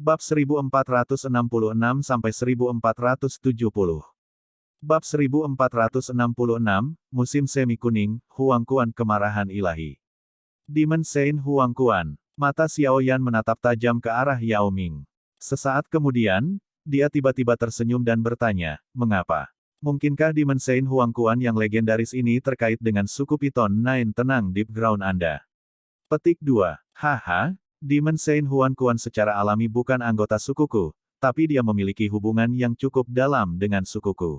Bab 1466-1470. Bab 1466, Musim Semi Kuning, Huang Quan Kemarahan Ilahi. Demon Saint Huang Quan. Mata Xiao Yan menatap tajam ke arah Yao Ming. Sesaat kemudian, dia tiba-tiba tersenyum dan bertanya, mengapa? Mungkinkah Demon Saint Huang Quan yang legendaris ini terkait dengan suku Piton Nine Tenang Deep Ground Anda? Petik 2. Haha, Demon Saint Huang Quan secara alami bukan anggota sukuku, tapi dia memiliki hubungan yang cukup dalam dengan sukuku.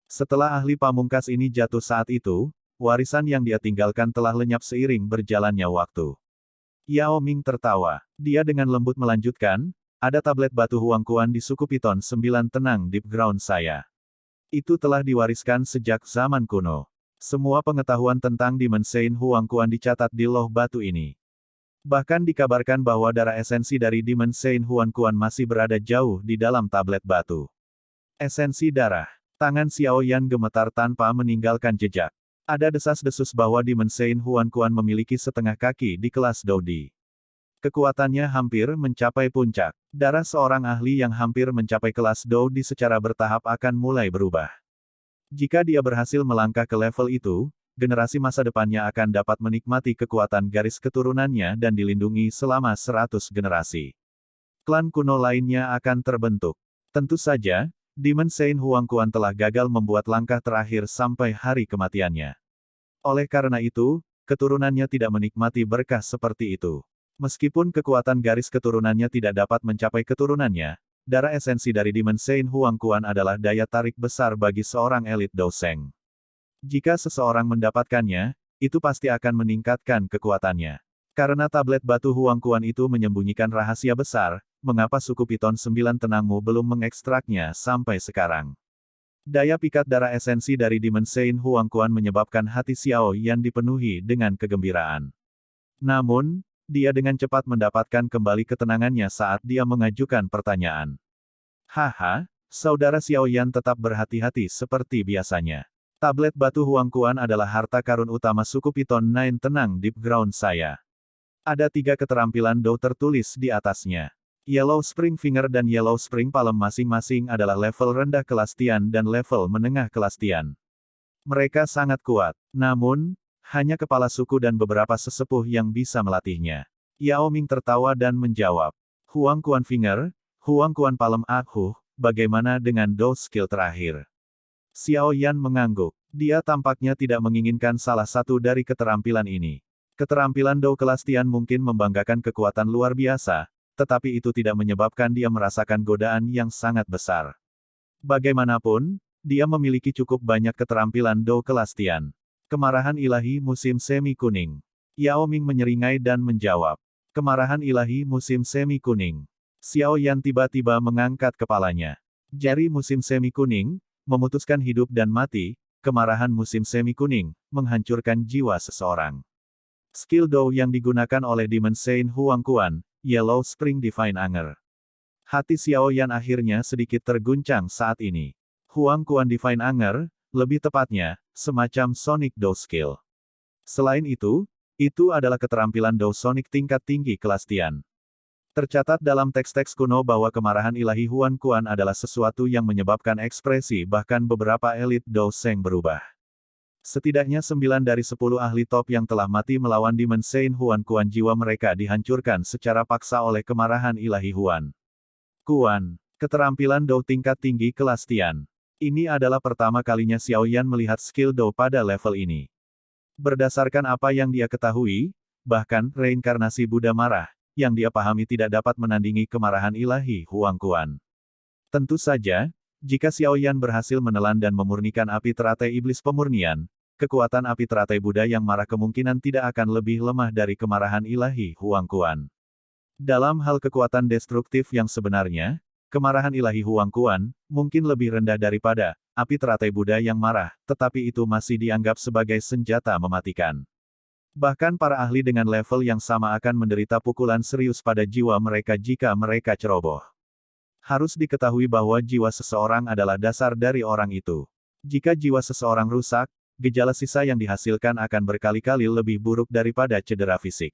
Setelah ahli pamungkas ini jatuh saat itu, warisan yang dia tinggalkan telah lenyap seiring berjalannya waktu. Yao Ming tertawa. Dia dengan lembut melanjutkan, ada tablet batu Huang Quan di suku Piton 9 Tenang Deep Ground saya. Itu telah diwariskan sejak zaman kuno. Semua pengetahuan tentang Demon Saint Huang Quan dicatat di loh batu ini. Bahkan dikabarkan bahwa darah esensi dari Demon Saint Huang Quan masih berada jauh di dalam tablet batu. Esensi darah. Tangan Xiao Yan gemetar tanpa meninggalkan jejak. Ada desas-desus bahwa Demon Saint Huang Quan memiliki setengah kaki di kelas Doudi. Kekuatannya hampir mencapai puncak. Darah seorang ahli yang hampir mencapai kelas Doudi secara bertahap akan mulai berubah. Jika dia berhasil melangkah ke level itu, generasi masa depannya akan dapat menikmati kekuatan garis keturunannya dan dilindungi selama 100 generasi. Klan kuno lainnya akan terbentuk. Tentu saja, Demon Saint Huang Quan telah gagal membuat langkah terakhir sampai hari kematiannya. Oleh karena itu, keturunannya tidak menikmati berkah seperti itu. Meskipun kekuatan garis keturunannya tidak dapat mencapai keturunannya, darah esensi dari Demon Saint Huang Quan adalah daya tarik besar bagi seorang elit Douseng. Jika seseorang mendapatkannya, itu pasti akan meningkatkan kekuatannya. Karena tablet batu Huang Quan itu menyembunyikan rahasia besar, mengapa suku Piton 9 Tenangmu belum mengekstraknya sampai sekarang? Daya pikat darah esensi dari Demon Saint Huang Quan menyebabkan hati Xiao Yan dipenuhi dengan kegembiraan. Namun, dia dengan cepat mendapatkan kembali ketenangannya saat dia mengajukan pertanyaan. Haha, saudara Xiao Yan tetap berhati-hati seperti biasanya. Tablet batu Huang Quan adalah harta karun utama suku Piton Nine Tenang Deep Ground saya. Ada 3 keterampilan Dou tertulis di atasnya. Yellow Spring Finger dan Yellow Spring Palm masing-masing adalah level rendah kelas Tian dan level menengah kelas Tian. Mereka sangat kuat. Namun, hanya kepala suku dan beberapa sesepuh yang bisa melatihnya. Yao Ming tertawa dan menjawab. Huang Quan Finger, Huang Quan Palm bagaimana dengan Dou skill terakhir? Xiao Yan mengangguk. Dia tampaknya tidak menginginkan salah satu dari keterampilan ini. Keterampilan Dou kelas Tian mungkin membanggakan kekuatan luar biasa, tetapi itu tidak menyebabkan dia merasakan godaan yang sangat besar. Bagaimanapun, dia memiliki cukup banyak keterampilan Dou kelas Tian. Kemarahan ilahi musim semi kuning. Yao Ming menyeringai dan menjawab. Kemarahan ilahi musim semi kuning. Xiao Yan tiba-tiba mengangkat kepalanya. Jari musim semi kuning, memutuskan hidup dan mati, kemarahan musim semi kuning, menghancurkan jiwa seseorang. Skill Dou yang digunakan oleh Demon Saint Huang Quan, Yellow Spring Divine Anger. Hati Xiao Yan akhirnya sedikit terguncang saat ini. Huang Quan Divine Anger, lebih tepatnya, semacam Sonic Dou skill. Selain itu adalah keterampilan Dou Sonic tingkat tinggi kelas Tian. Tercatat dalam teks-teks kuno bahwa kemarahan ilahi Huang Quan adalah sesuatu yang menyebabkan ekspresi bahkan beberapa elit Douseng berubah. Setidaknya 9 dari 10 ahli top yang telah mati melawan Demon Saint Huang Quan jiwa mereka dihancurkan secara paksa oleh kemarahan ilahi Huan Quan. Keterampilan Dou tingkat tinggi kelas Tian. Ini adalah pertama kalinya Xiao Yan melihat skill Dou pada level ini. Berdasarkan apa yang dia ketahui, bahkan reinkarnasi Buddha marah, yang dia pahami tidak dapat menandingi kemarahan ilahi Huang Quan. Tentu saja, jika Xiao Yan berhasil menelan dan memurnikan api teratai iblis pemurnian, kekuatan api teratai Buddha yang marah kemungkinan tidak akan lebih lemah dari kemarahan ilahi Huang Quan. Dalam hal kekuatan destruktif yang sebenarnya, kemarahan ilahi Huang Quan mungkin lebih rendah daripada api teratai Buddha yang marah, tetapi itu masih dianggap sebagai senjata mematikan. Bahkan para ahli dengan level yang sama akan menderita pukulan serius pada jiwa mereka jika mereka ceroboh. Harus diketahui bahwa jiwa seseorang adalah dasar dari orang itu. Jika jiwa seseorang rusak, gejala sisa yang dihasilkan akan berkali-kali lebih buruk daripada cedera fisik.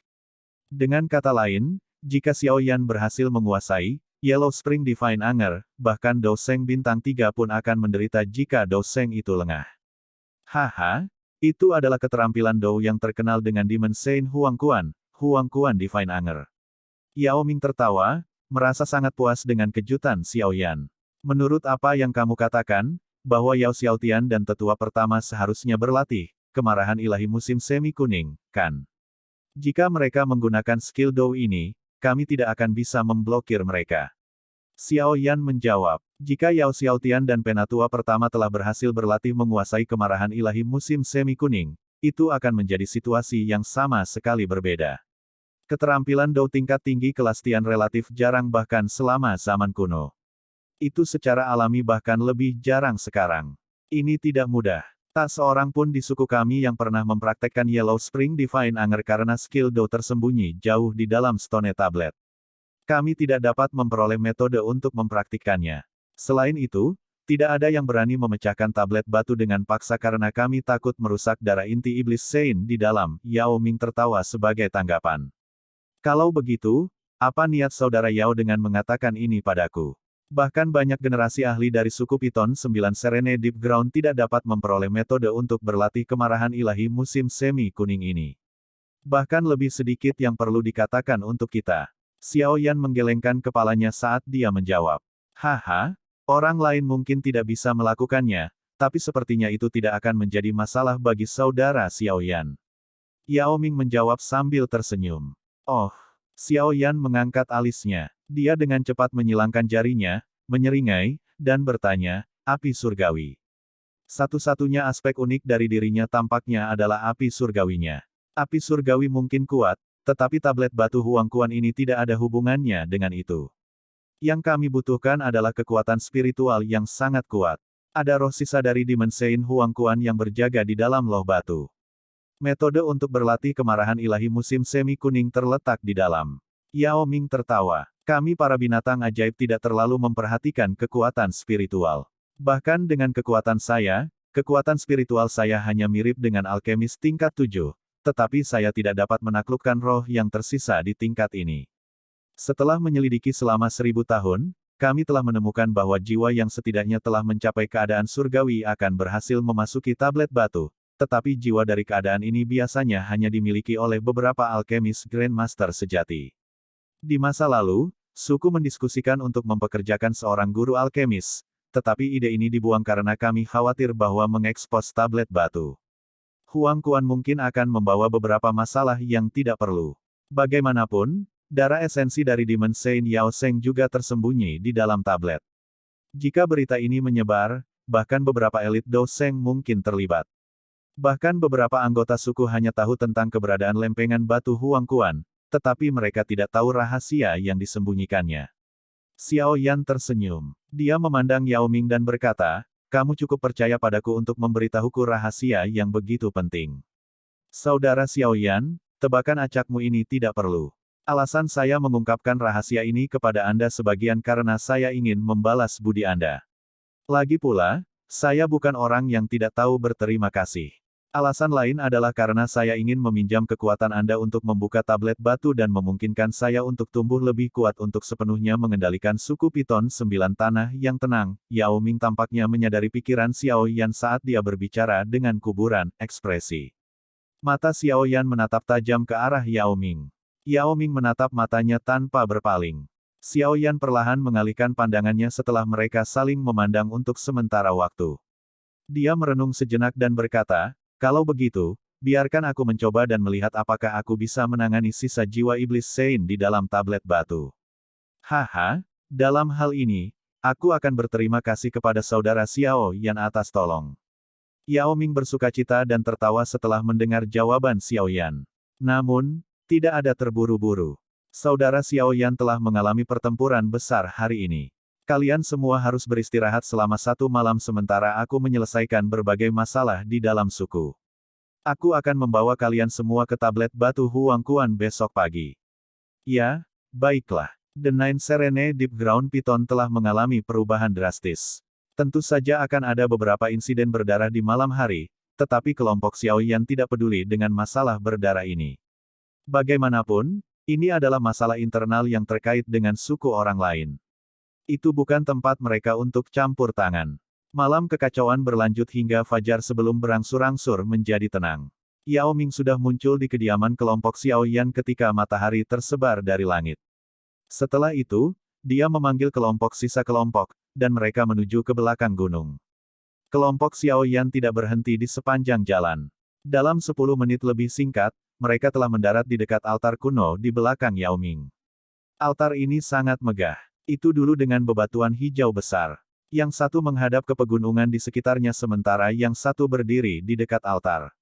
Dengan kata lain, jika Xiao Yan berhasil menguasai Yellow Spring Divine Anger, bahkan Dou Sheng bintang 3 pun akan menderita jika Dou Sheng itu lengah. Haha, itu adalah keterampilan Dou yang terkenal dengan Demon Saint Huang Quan Divine Anger. Yao Ming tertawa, merasa sangat puas dengan kejutan Xiao Yan. Menurut apa yang kamu katakan, bahwa Yao Xiaotian dan tetua pertama seharusnya berlatih, kemarahan ilahi musim semi kuning, kan? Jika mereka menggunakan skill Dou ini, kami tidak akan bisa memblokir mereka. Xiao Yan menjawab, jika Yao Xiaotian dan penatua pertama telah berhasil berlatih menguasai kemarahan ilahi musim semi kuning, itu akan menjadi situasi yang sama sekali berbeda. Keterampilan Dou tingkat tinggi kelas Tian relatif jarang bahkan selama zaman kuno. Itu secara alami bahkan lebih jarang sekarang. Ini tidak mudah. Tak seorang pun di suku kami yang pernah mempraktekkan Yellow Spring Divine Anger karena skill Dou tersembunyi jauh di dalam Stone Tablet. Kami tidak dapat memperoleh metode untuk mempraktikkannya. Selain itu, tidak ada yang berani memecahkan tablet batu dengan paksa karena kami takut merusak darah inti iblis Sein di dalam. Yao Ming tertawa sebagai tanggapan. Kalau begitu, apa niat saudara Yao dengan mengatakan ini padaku? Bahkan banyak generasi ahli dari suku Piton 9 Serene Deep Ground tidak dapat memperoleh metode untuk berlatih kemarahan ilahi musim semi kuning ini. Bahkan lebih sedikit yang perlu dikatakan untuk kita. Xiao Yan menggelengkan kepalanya saat dia menjawab. Haha, orang lain mungkin tidak bisa melakukannya, tapi sepertinya itu tidak akan menjadi masalah bagi saudara Xiao Yan. Yao Ming menjawab sambil tersenyum. Oh, Xiao Yan mengangkat alisnya. Dia dengan cepat menyilangkan jarinya, menyeringai, dan bertanya, api surgawi. Satu-satunya aspek unik dari dirinya tampaknya adalah api surgawinya. Api surgawi mungkin kuat, tetapi tablet batu Huang Quan ini tidak ada hubungannya dengan itu. Yang kami butuhkan adalah kekuatan spiritual yang sangat kuat. Ada roh sisa dari Demon Saint Huang Quan yang berjaga di dalam loh batu. Metode untuk berlatih kemarahan ilahi musim semi kuning terletak di dalam. Yao Ming tertawa. Kami para binatang ajaib tidak terlalu memperhatikan kekuatan spiritual. Bahkan dengan kekuatan saya, kekuatan spiritual saya hanya mirip dengan alkemis tingkat 7, tetapi saya tidak dapat menaklukkan roh yang tersisa di tingkat ini. Setelah menyelidiki selama 1000 tahun, kami telah menemukan bahwa jiwa yang setidaknya telah mencapai keadaan surgawi akan berhasil memasuki tablet batu, tetapi jiwa dari keadaan ini biasanya hanya dimiliki oleh beberapa alkemis Grandmaster sejati. Di masa lalu, suku mendiskusikan untuk mempekerjakan seorang guru alkemis, tetapi ide ini dibuang karena kami khawatir bahwa mengekspos tablet batu Huang Quan mungkin akan membawa beberapa masalah yang tidak perlu. Bagaimanapun, darah esensi dari Demon Saint Yao Sheng juga tersembunyi di dalam tablet. Jika berita ini menyebar, bahkan beberapa elit Dou Sheng mungkin terlibat. Bahkan beberapa anggota suku hanya tahu tentang keberadaan lempengan batu Huang Quan, tetapi mereka tidak tahu rahasia yang disembunyikannya. Xiao Yan tersenyum. Dia memandang Yao Ming dan berkata, kamu cukup percaya padaku untuk memberitahuku rahasia yang begitu penting. Saudara Xiao Yan, tebakan acakmu ini tidak perlu. Alasan saya mengungkapkan rahasia ini kepada Anda sebagian karena saya ingin membalas budi Anda. Lagi pula, saya bukan orang yang tidak tahu berterima kasih. Alasan lain adalah karena saya ingin meminjam kekuatan Anda untuk membuka tablet batu dan memungkinkan saya untuk tumbuh lebih kuat untuk sepenuhnya mengendalikan suku Piton 9 tanah yang tenang. Yao Ming tampaknya menyadari pikiran Xiao Yan saat dia berbicara dengan kuburan ekspresi. Mata Xiao Yan menatap tajam ke arah Yao Ming. Yao Ming menatap matanya tanpa berpaling. Xiao Yan perlahan mengalihkan pandangannya setelah mereka saling memandang untuk sementara waktu. Dia merenung sejenak dan berkata, kalau begitu, biarkan aku mencoba dan melihat apakah aku bisa menangani sisa jiwa iblis Sein di dalam tablet batu. Haha, dalam hal ini, aku akan berterima kasih kepada saudara Xiao Yan atas tolong. Yao Ming bersukacita dan tertawa setelah mendengar jawaban Xiao Yan. Namun, tidak ada terburu-buru. Saudara Xiao Yan telah mengalami pertempuran besar hari ini. Kalian semua harus beristirahat selama 1 malam sementara aku menyelesaikan berbagai masalah di dalam suku. Aku akan membawa kalian semua ke tablet batu Huang Quan besok pagi. Ya, baiklah. The Nine Serene Deep Ground Piton telah mengalami perubahan drastis. Tentu saja akan ada beberapa insiden berdarah di malam hari, tetapi kelompok Xiao Yan tidak peduli dengan masalah berdarah ini. Bagaimanapun, ini adalah masalah internal yang terkait dengan suku orang lain. Itu bukan tempat mereka untuk campur tangan. Malam kekacauan berlanjut hingga fajar sebelum berangsur-angsur menjadi tenang. Yao Ming sudah muncul di kediaman kelompok Xiao Yan ketika matahari tersebar dari langit. Setelah itu, dia memanggil kelompok sisa kelompok, dan mereka menuju ke belakang gunung. Kelompok Xiao Yan tidak berhenti di sepanjang jalan. Dalam 10 menit lebih singkat, mereka telah mendarat di dekat altar kuno di belakang Yao Ming. Altar ini sangat megah. Itu dulu dengan bebatuan hijau besar. Yang satu menghadap ke pegunungan di sekitarnya sementara yang satu berdiri di dekat altar.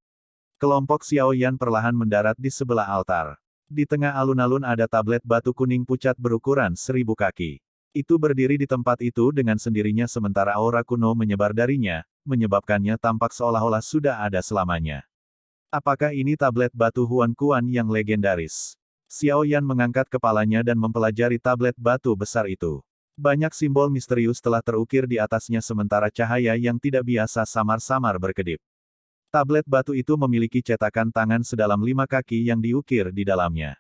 Kelompok Xiao Yan perlahan mendarat di sebelah altar. Di tengah alun-alun ada tablet batu kuning pucat berukuran 1000 kaki. Itu berdiri di tempat itu dengan sendirinya sementara aura kuno menyebar darinya, menyebabkannya tampak seolah-olah sudah ada selamanya. Apakah ini tablet batu Huan Kuan yang legendaris? Xiao Yan mengangkat kepalanya dan mempelajari tablet batu besar itu. Banyak simbol misterius telah terukir di atasnya sementara cahaya yang tidak biasa samar-samar berkedip. Tablet batu itu memiliki cetakan tangan sedalam 5 kaki yang diukir di dalamnya.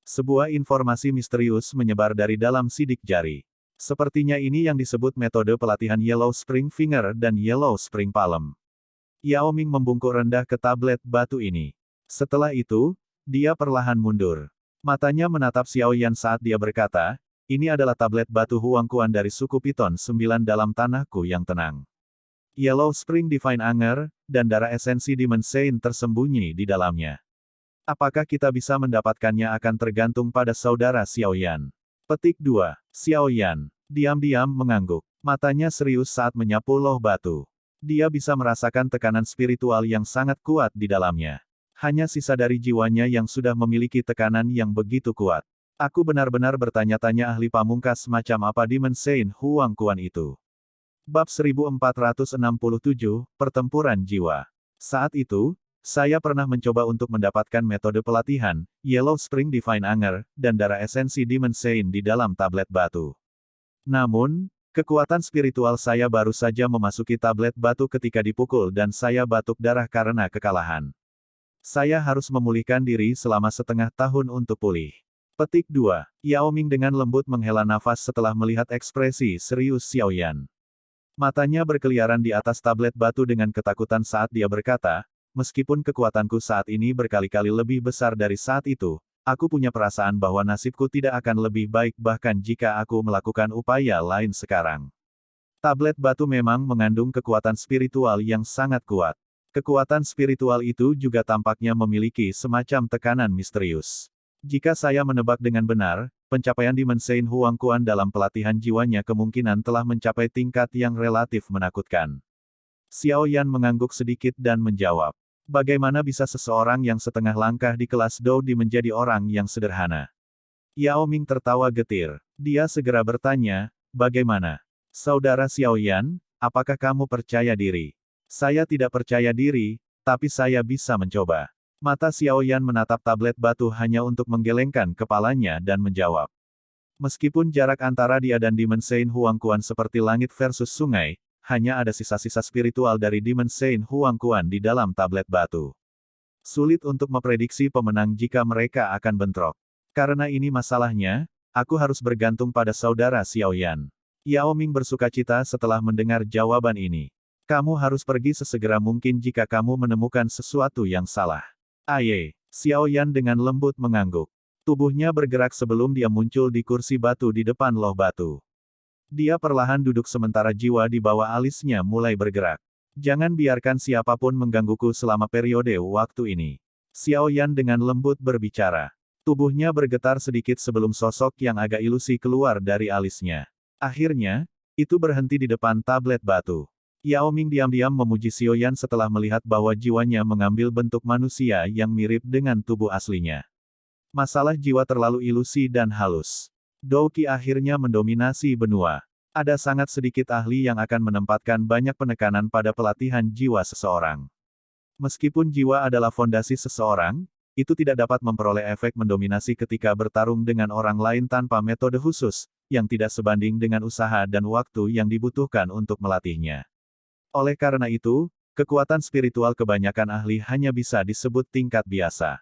Sebuah informasi misterius menyebar dari dalam sidik jari. Sepertinya ini yang disebut metode pelatihan Yellow Spring Finger dan Yellow Spring Palm. Yao Ming membungkuk rendah ke tablet batu ini. Setelah itu, dia perlahan mundur. Matanya menatap Xiao Yan saat dia berkata, ini adalah tablet batu Huang Kuan dari suku Piton 9 dalam tanahku yang tenang. Yellow Spring Divine Anger, dan darah esensi Demon Saint tersembunyi di dalamnya. Apakah kita bisa mendapatkannya akan tergantung pada saudara Xiao Yan. Petik 2. Xiao Yan diam-diam mengangguk. Matanya serius saat menyapu loh batu. Dia bisa merasakan tekanan spiritual yang sangat kuat di dalamnya. Hanya sisa dari jiwanya yang sudah memiliki tekanan yang begitu kuat. Aku benar-benar bertanya-tanya ahli pamungkas macam apa Demon Saint Huang Kuan itu. Bab 1467, Pertempuran Jiwa. Saat itu, saya pernah mencoba untuk mendapatkan metode pelatihan, Yellow Spring Divine Anger, dan darah esensi Demon Saint di dalam tablet batu. Namun, kekuatan spiritual saya baru saja memasuki tablet batu ketika dipukul dan saya batuk darah karena kekalahan. Saya harus memulihkan diri selama setengah tahun untuk pulih. Petik 2. Yao Ming dengan lembut menghela nafas setelah melihat ekspresi serius Xiao Yan. Matanya berkeliaran di atas tablet batu dengan ketakutan saat dia berkata, meskipun kekuatanku saat ini berkali-kali lebih besar dari saat itu, aku punya perasaan bahwa nasibku tidak akan lebih baik bahkan jika aku melakukan upaya lain sekarang. Tablet batu memang mengandung kekuatan spiritual yang sangat kuat. Kekuatan spiritual itu juga tampaknya memiliki semacam tekanan misterius. Jika saya menebak dengan benar, pencapaian Demon Saint Huang Kuan dalam pelatihan jiwanya kemungkinan telah mencapai tingkat yang relatif menakutkan. Xiao Yan mengangguk sedikit dan menjawab. Bagaimana bisa seseorang yang setengah langkah di kelas Doudi menjadi orang yang sederhana? Yao Ming tertawa getir. Dia segera bertanya, bagaimana? Saudara Xiao Yan, apakah kamu percaya diri? Saya tidak percaya diri, tapi saya bisa mencoba. Mata Xiao Yan menatap tablet batu hanya untuk menggelengkan kepalanya dan menjawab. Meskipun jarak antara dia dan Demon Saint Huang Kuan seperti langit versus sungai, hanya ada sisa-sisa spiritual dari Demon Saint Huang Kuan di dalam tablet batu. Sulit untuk memprediksi pemenang jika mereka akan bentrok. Karena ini masalahnya, aku harus bergantung pada saudara Xiao Yan. Yao Ming bersukacita setelah mendengar jawaban ini. Kamu harus pergi sesegera mungkin jika kamu menemukan sesuatu yang salah. Aye, Xiao Yan dengan lembut mengangguk. Tubuhnya bergerak sebelum dia muncul di kursi batu di depan loh batu. Dia perlahan duduk sementara jiwa di bawah alisnya mulai bergerak. Jangan biarkan siapapun menggangguku selama periode waktu ini. Xiao Yan dengan lembut berbicara. Tubuhnya bergetar sedikit sebelum sosok yang agak ilusi keluar dari alisnya. Akhirnya, itu berhenti di depan tablet batu. Yao Ming diam-diam memuji Xiao Yan setelah melihat bahwa jiwanya mengambil bentuk manusia yang mirip dengan tubuh aslinya. Masalah jiwa terlalu ilusi dan halus. Douqi akhirnya mendominasi benua. Ada sangat sedikit ahli yang akan menempatkan banyak penekanan pada pelatihan jiwa seseorang. Meskipun jiwa adalah fondasi seseorang, itu tidak dapat memperoleh efek mendominasi ketika bertarung dengan orang lain tanpa metode khusus, yang tidak sebanding dengan usaha dan waktu yang dibutuhkan untuk melatihnya. Oleh karena itu, kekuatan spiritual kebanyakan ahli hanya bisa disebut tingkat biasa.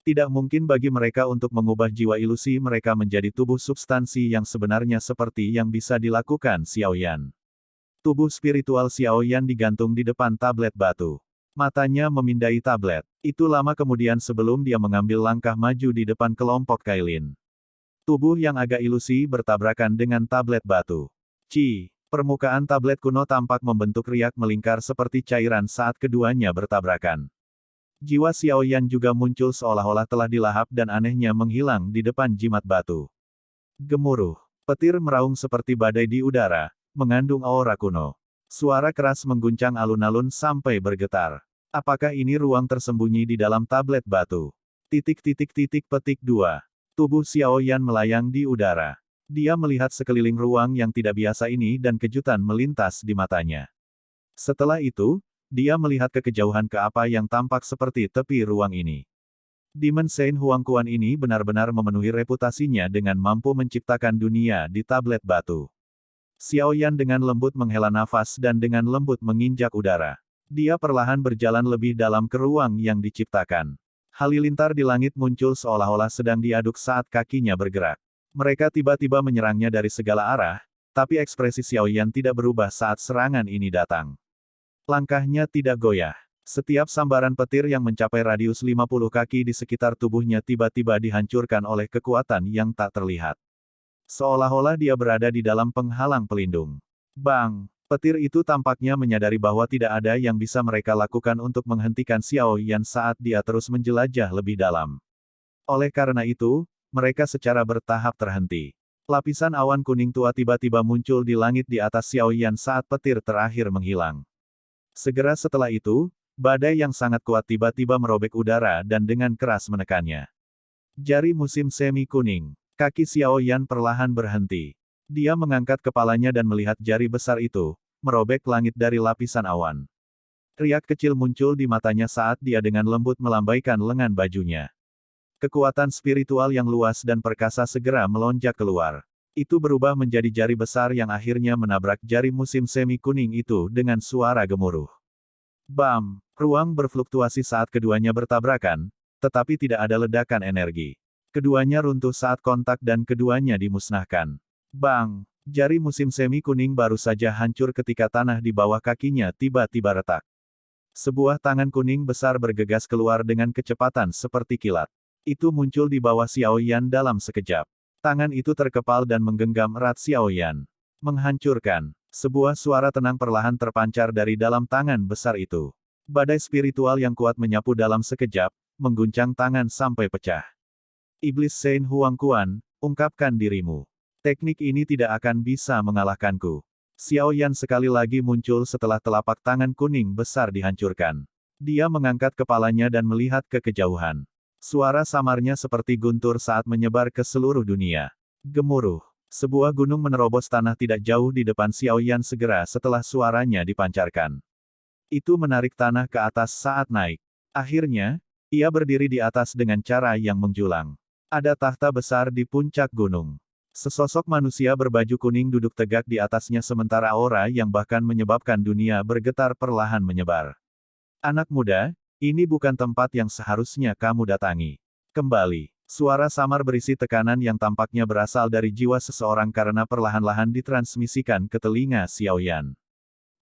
Tidak mungkin bagi mereka untuk mengubah jiwa ilusi mereka menjadi tubuh substansi yang sebenarnya seperti yang bisa dilakukan Xiaoyan. Tubuh spiritual Xiaoyan digantung di depan tablet batu. Matanya memindai tablet. Itu lama kemudian sebelum dia mengambil langkah maju di depan kelompok Kailin. Tubuh yang agak ilusi bertabrakan dengan tablet batu. Permukaan tablet kuno tampak membentuk riak melingkar seperti cairan saat keduanya bertabrakan. Jiwa Xiaoyan juga muncul seolah-olah telah dilahap dan anehnya menghilang di depan jimat batu. Gemuruh. Petir meraung seperti badai di udara, mengandung aura kuno. Suara keras mengguncang alun-alun sampai bergetar. Apakah ini ruang tersembunyi di dalam tablet batu? Petik 2. Tubuh Xiaoyan melayang di udara. Dia melihat sekeliling ruang yang tidak biasa ini dan kejutan melintas di matanya. Setelah itu, dia melihat ke kejauhan ke apa yang tampak seperti tepi ruang ini. Demon Saint Huangquan ini benar-benar memenuhi reputasinya dengan mampu menciptakan dunia di tablet batu. Xiaoyan dengan lembut menghela nafas dan dengan lembut menginjak udara. Dia perlahan berjalan lebih dalam ke ruang yang diciptakan. Halilintar di langit muncul seolah-olah sedang diaduk saat kakinya bergerak. Mereka tiba-tiba menyerangnya dari segala arah, tapi ekspresi Xiaoyan tidak berubah saat serangan ini datang. Langkahnya tidak goyah. Setiap sambaran petir yang mencapai radius 50 kaki di sekitar tubuhnya tiba-tiba dihancurkan oleh kekuatan yang tak terlihat. Seolah-olah dia berada di dalam penghalang pelindung. Bang! Petir itu tampaknya menyadari bahwa tidak ada yang bisa mereka lakukan untuk menghentikan Xiaoyan saat dia terus menjelajah lebih dalam. Oleh karena itu, mereka secara bertahap terhenti. Lapisan awan kuning tua tiba-tiba muncul di langit di atas Xiaoyan saat petir terakhir menghilang. Segera setelah itu, badai yang sangat kuat tiba-tiba merobek udara dan dengan keras menekannya. Jari musim semi kuning. Kaki Xiaoyan perlahan berhenti. Dia mengangkat kepalanya dan melihat jari besar itu, merobek langit dari lapisan awan. Riak kecil muncul di matanya saat dia dengan lembut melambaikan lengan bajunya. Kekuatan spiritual yang luas dan perkasa segera melonjak keluar. Itu berubah menjadi jari besar yang akhirnya menabrak jari musim semi kuning itu dengan suara gemuruh. Bam! Ruang berfluktuasi saat keduanya bertabrakan, tetapi tidak ada ledakan energi. Keduanya runtuh saat kontak dan keduanya dimusnahkan. Bang! Jari musim semi kuning baru saja hancur ketika tanah di bawah kakinya tiba-tiba retak. Sebuah tangan kuning besar bergegas keluar dengan kecepatan seperti kilat. Itu muncul di bawah Xiaoyan dalam sekejap. Tangan itu terkepal dan menggenggam erat Xiaoyan. Menghancurkan. Sebuah suara tenang perlahan terpancar dari dalam tangan besar itu. Badai spiritual yang kuat menyapu dalam sekejap, mengguncang tangan sampai pecah. Iblis Saint Huangquan, ungkapkan dirimu. Teknik ini tidak akan bisa mengalahkanku. Xiaoyan sekali lagi muncul setelah telapak tangan kuning besar dihancurkan. Dia mengangkat kepalanya dan melihat ke kejauhan. Suara samarnya seperti guntur saat menyebar ke seluruh dunia. Gemuruh. Sebuah gunung menerobos tanah tidak jauh di depan Xiaoyan segera setelah suaranya dipancarkan. Itu menarik tanah ke atas saat naik. Akhirnya, ia berdiri di atas dengan cara yang menjulang. Ada tahta besar di puncak gunung. Sesosok manusia berbaju kuning duduk tegak di atasnya sementara aura yang bahkan menyebabkan dunia bergetar perlahan menyebar. Anak muda, ini bukan tempat yang seharusnya kamu datangi. Kembali. Suara samar berisi tekanan yang tampaknya berasal dari jiwa seseorang karena perlahan-lahan ditransmisikan ke telinga Xiaoyan.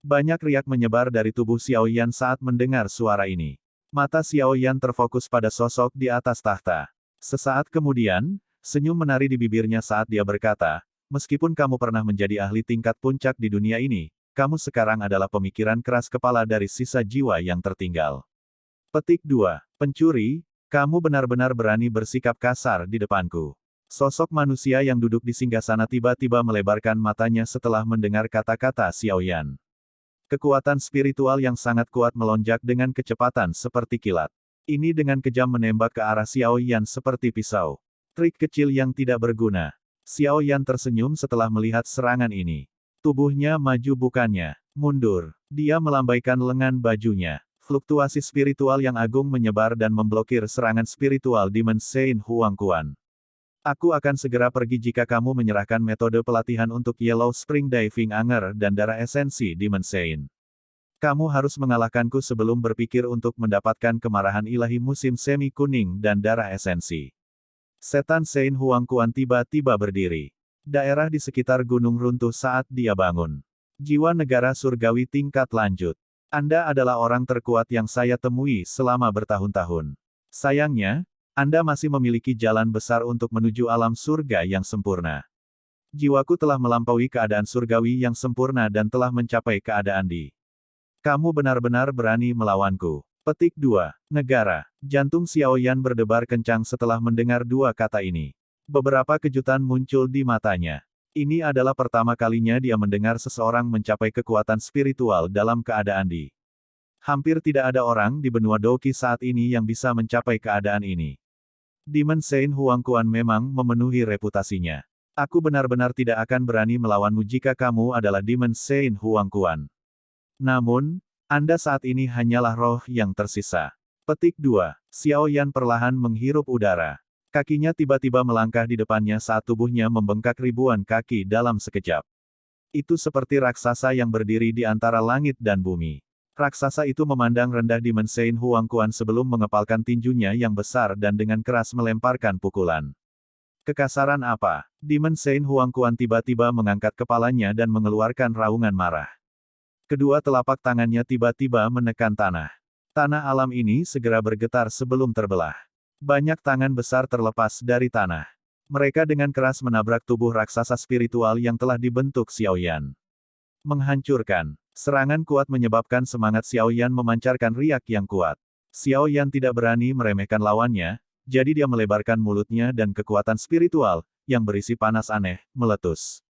Banyak riak menyebar dari tubuh Xiaoyan saat mendengar suara ini. Mata Xiaoyan terfokus pada sosok di atas tahta. Sesaat kemudian, senyum menari di bibirnya saat dia berkata, meskipun kamu pernah menjadi ahli tingkat puncak di dunia ini, kamu sekarang adalah pemikiran keras kepala dari sisa jiwa yang tertinggal. Petik 2. Pencuri, kamu benar-benar berani bersikap kasar di depanku. Sosok manusia yang duduk di singgasana tiba-tiba melebarkan matanya setelah mendengar kata-kata Xiaoyan. Kekuatan spiritual yang sangat kuat melonjak dengan kecepatan seperti kilat. Ini dengan kejam menembak ke arah Xiaoyan seperti pisau. Trik kecil yang tidak berguna. Xiaoyan tersenyum setelah melihat serangan ini. Tubuhnya maju bukannya mundur. Dia melambaikan lengan bajunya. Fluktuasi spiritual yang agung menyebar dan memblokir serangan spiritual Demon Saint Huangquan. Aku akan segera pergi jika kamu menyerahkan metode pelatihan untuk Yellow Spring Diving Anger dan darah esensi Demon Saint. Kamu harus mengalahkanku sebelum berpikir untuk mendapatkan kemarahan ilahi musim semi kuning dan darah esensi. Setan Sein Huangquan tiba-tiba berdiri. Daerah di sekitar gunung runtuh saat dia bangun. Jiwa negara surgawi tingkat lanjut. Anda adalah orang terkuat yang saya temui selama bertahun-tahun. Sayangnya, Anda masih memiliki jalan besar untuk menuju alam surga yang sempurna. Jiwaku telah melampaui keadaan surgawi yang sempurna dan telah mencapai keadaan di. Kamu benar-benar berani melawanku. Petik 2. Negara. Jantung Xiaoyan berdebar kencang setelah mendengar dua kata ini. Beberapa kejutan muncul di matanya. Ini adalah pertama kalinya dia mendengar seseorang mencapai kekuatan spiritual dalam keadaan di. Hampir tidak ada orang di benua Doqi saat ini yang bisa mencapai keadaan ini. Demon Sein Huangquan memang memenuhi reputasinya. Aku benar-benar tidak akan berani melawanmu jika kamu adalah Demon Sein Huangquan. Namun, Anda saat ini hanyalah roh yang tersisa. Petik 2. Xiaoyan perlahan menghirup udara. Kakinya tiba-tiba melangkah di depannya saat tubuhnya membengkak ribuan kaki dalam sekejap. Itu seperti raksasa yang berdiri di antara langit dan bumi. Raksasa itu memandang rendah Demon Sein Huangquan sebelum mengepalkan tinjunya yang besar dan dengan keras melemparkan pukulan. Kekasaran apa? Demon Sein Huangquan tiba-tiba mengangkat kepalanya dan mengeluarkan raungan marah. Kedua telapak tangannya tiba-tiba menekan tanah. Tanah alam ini segera bergetar sebelum terbelah. Banyak tangan besar terlepas dari tanah. Mereka dengan keras menabrak tubuh raksasa spiritual yang telah dibentuk Xiaoyan. Menghancurkan. Serangan kuat menyebabkan semangat Xiaoyan memancarkan riak yang kuat. Xiaoyan tidak berani meremehkan lawannya, jadi dia melebarkan mulutnya dan kekuatan spiritual, yang berisi panas aneh, meletus.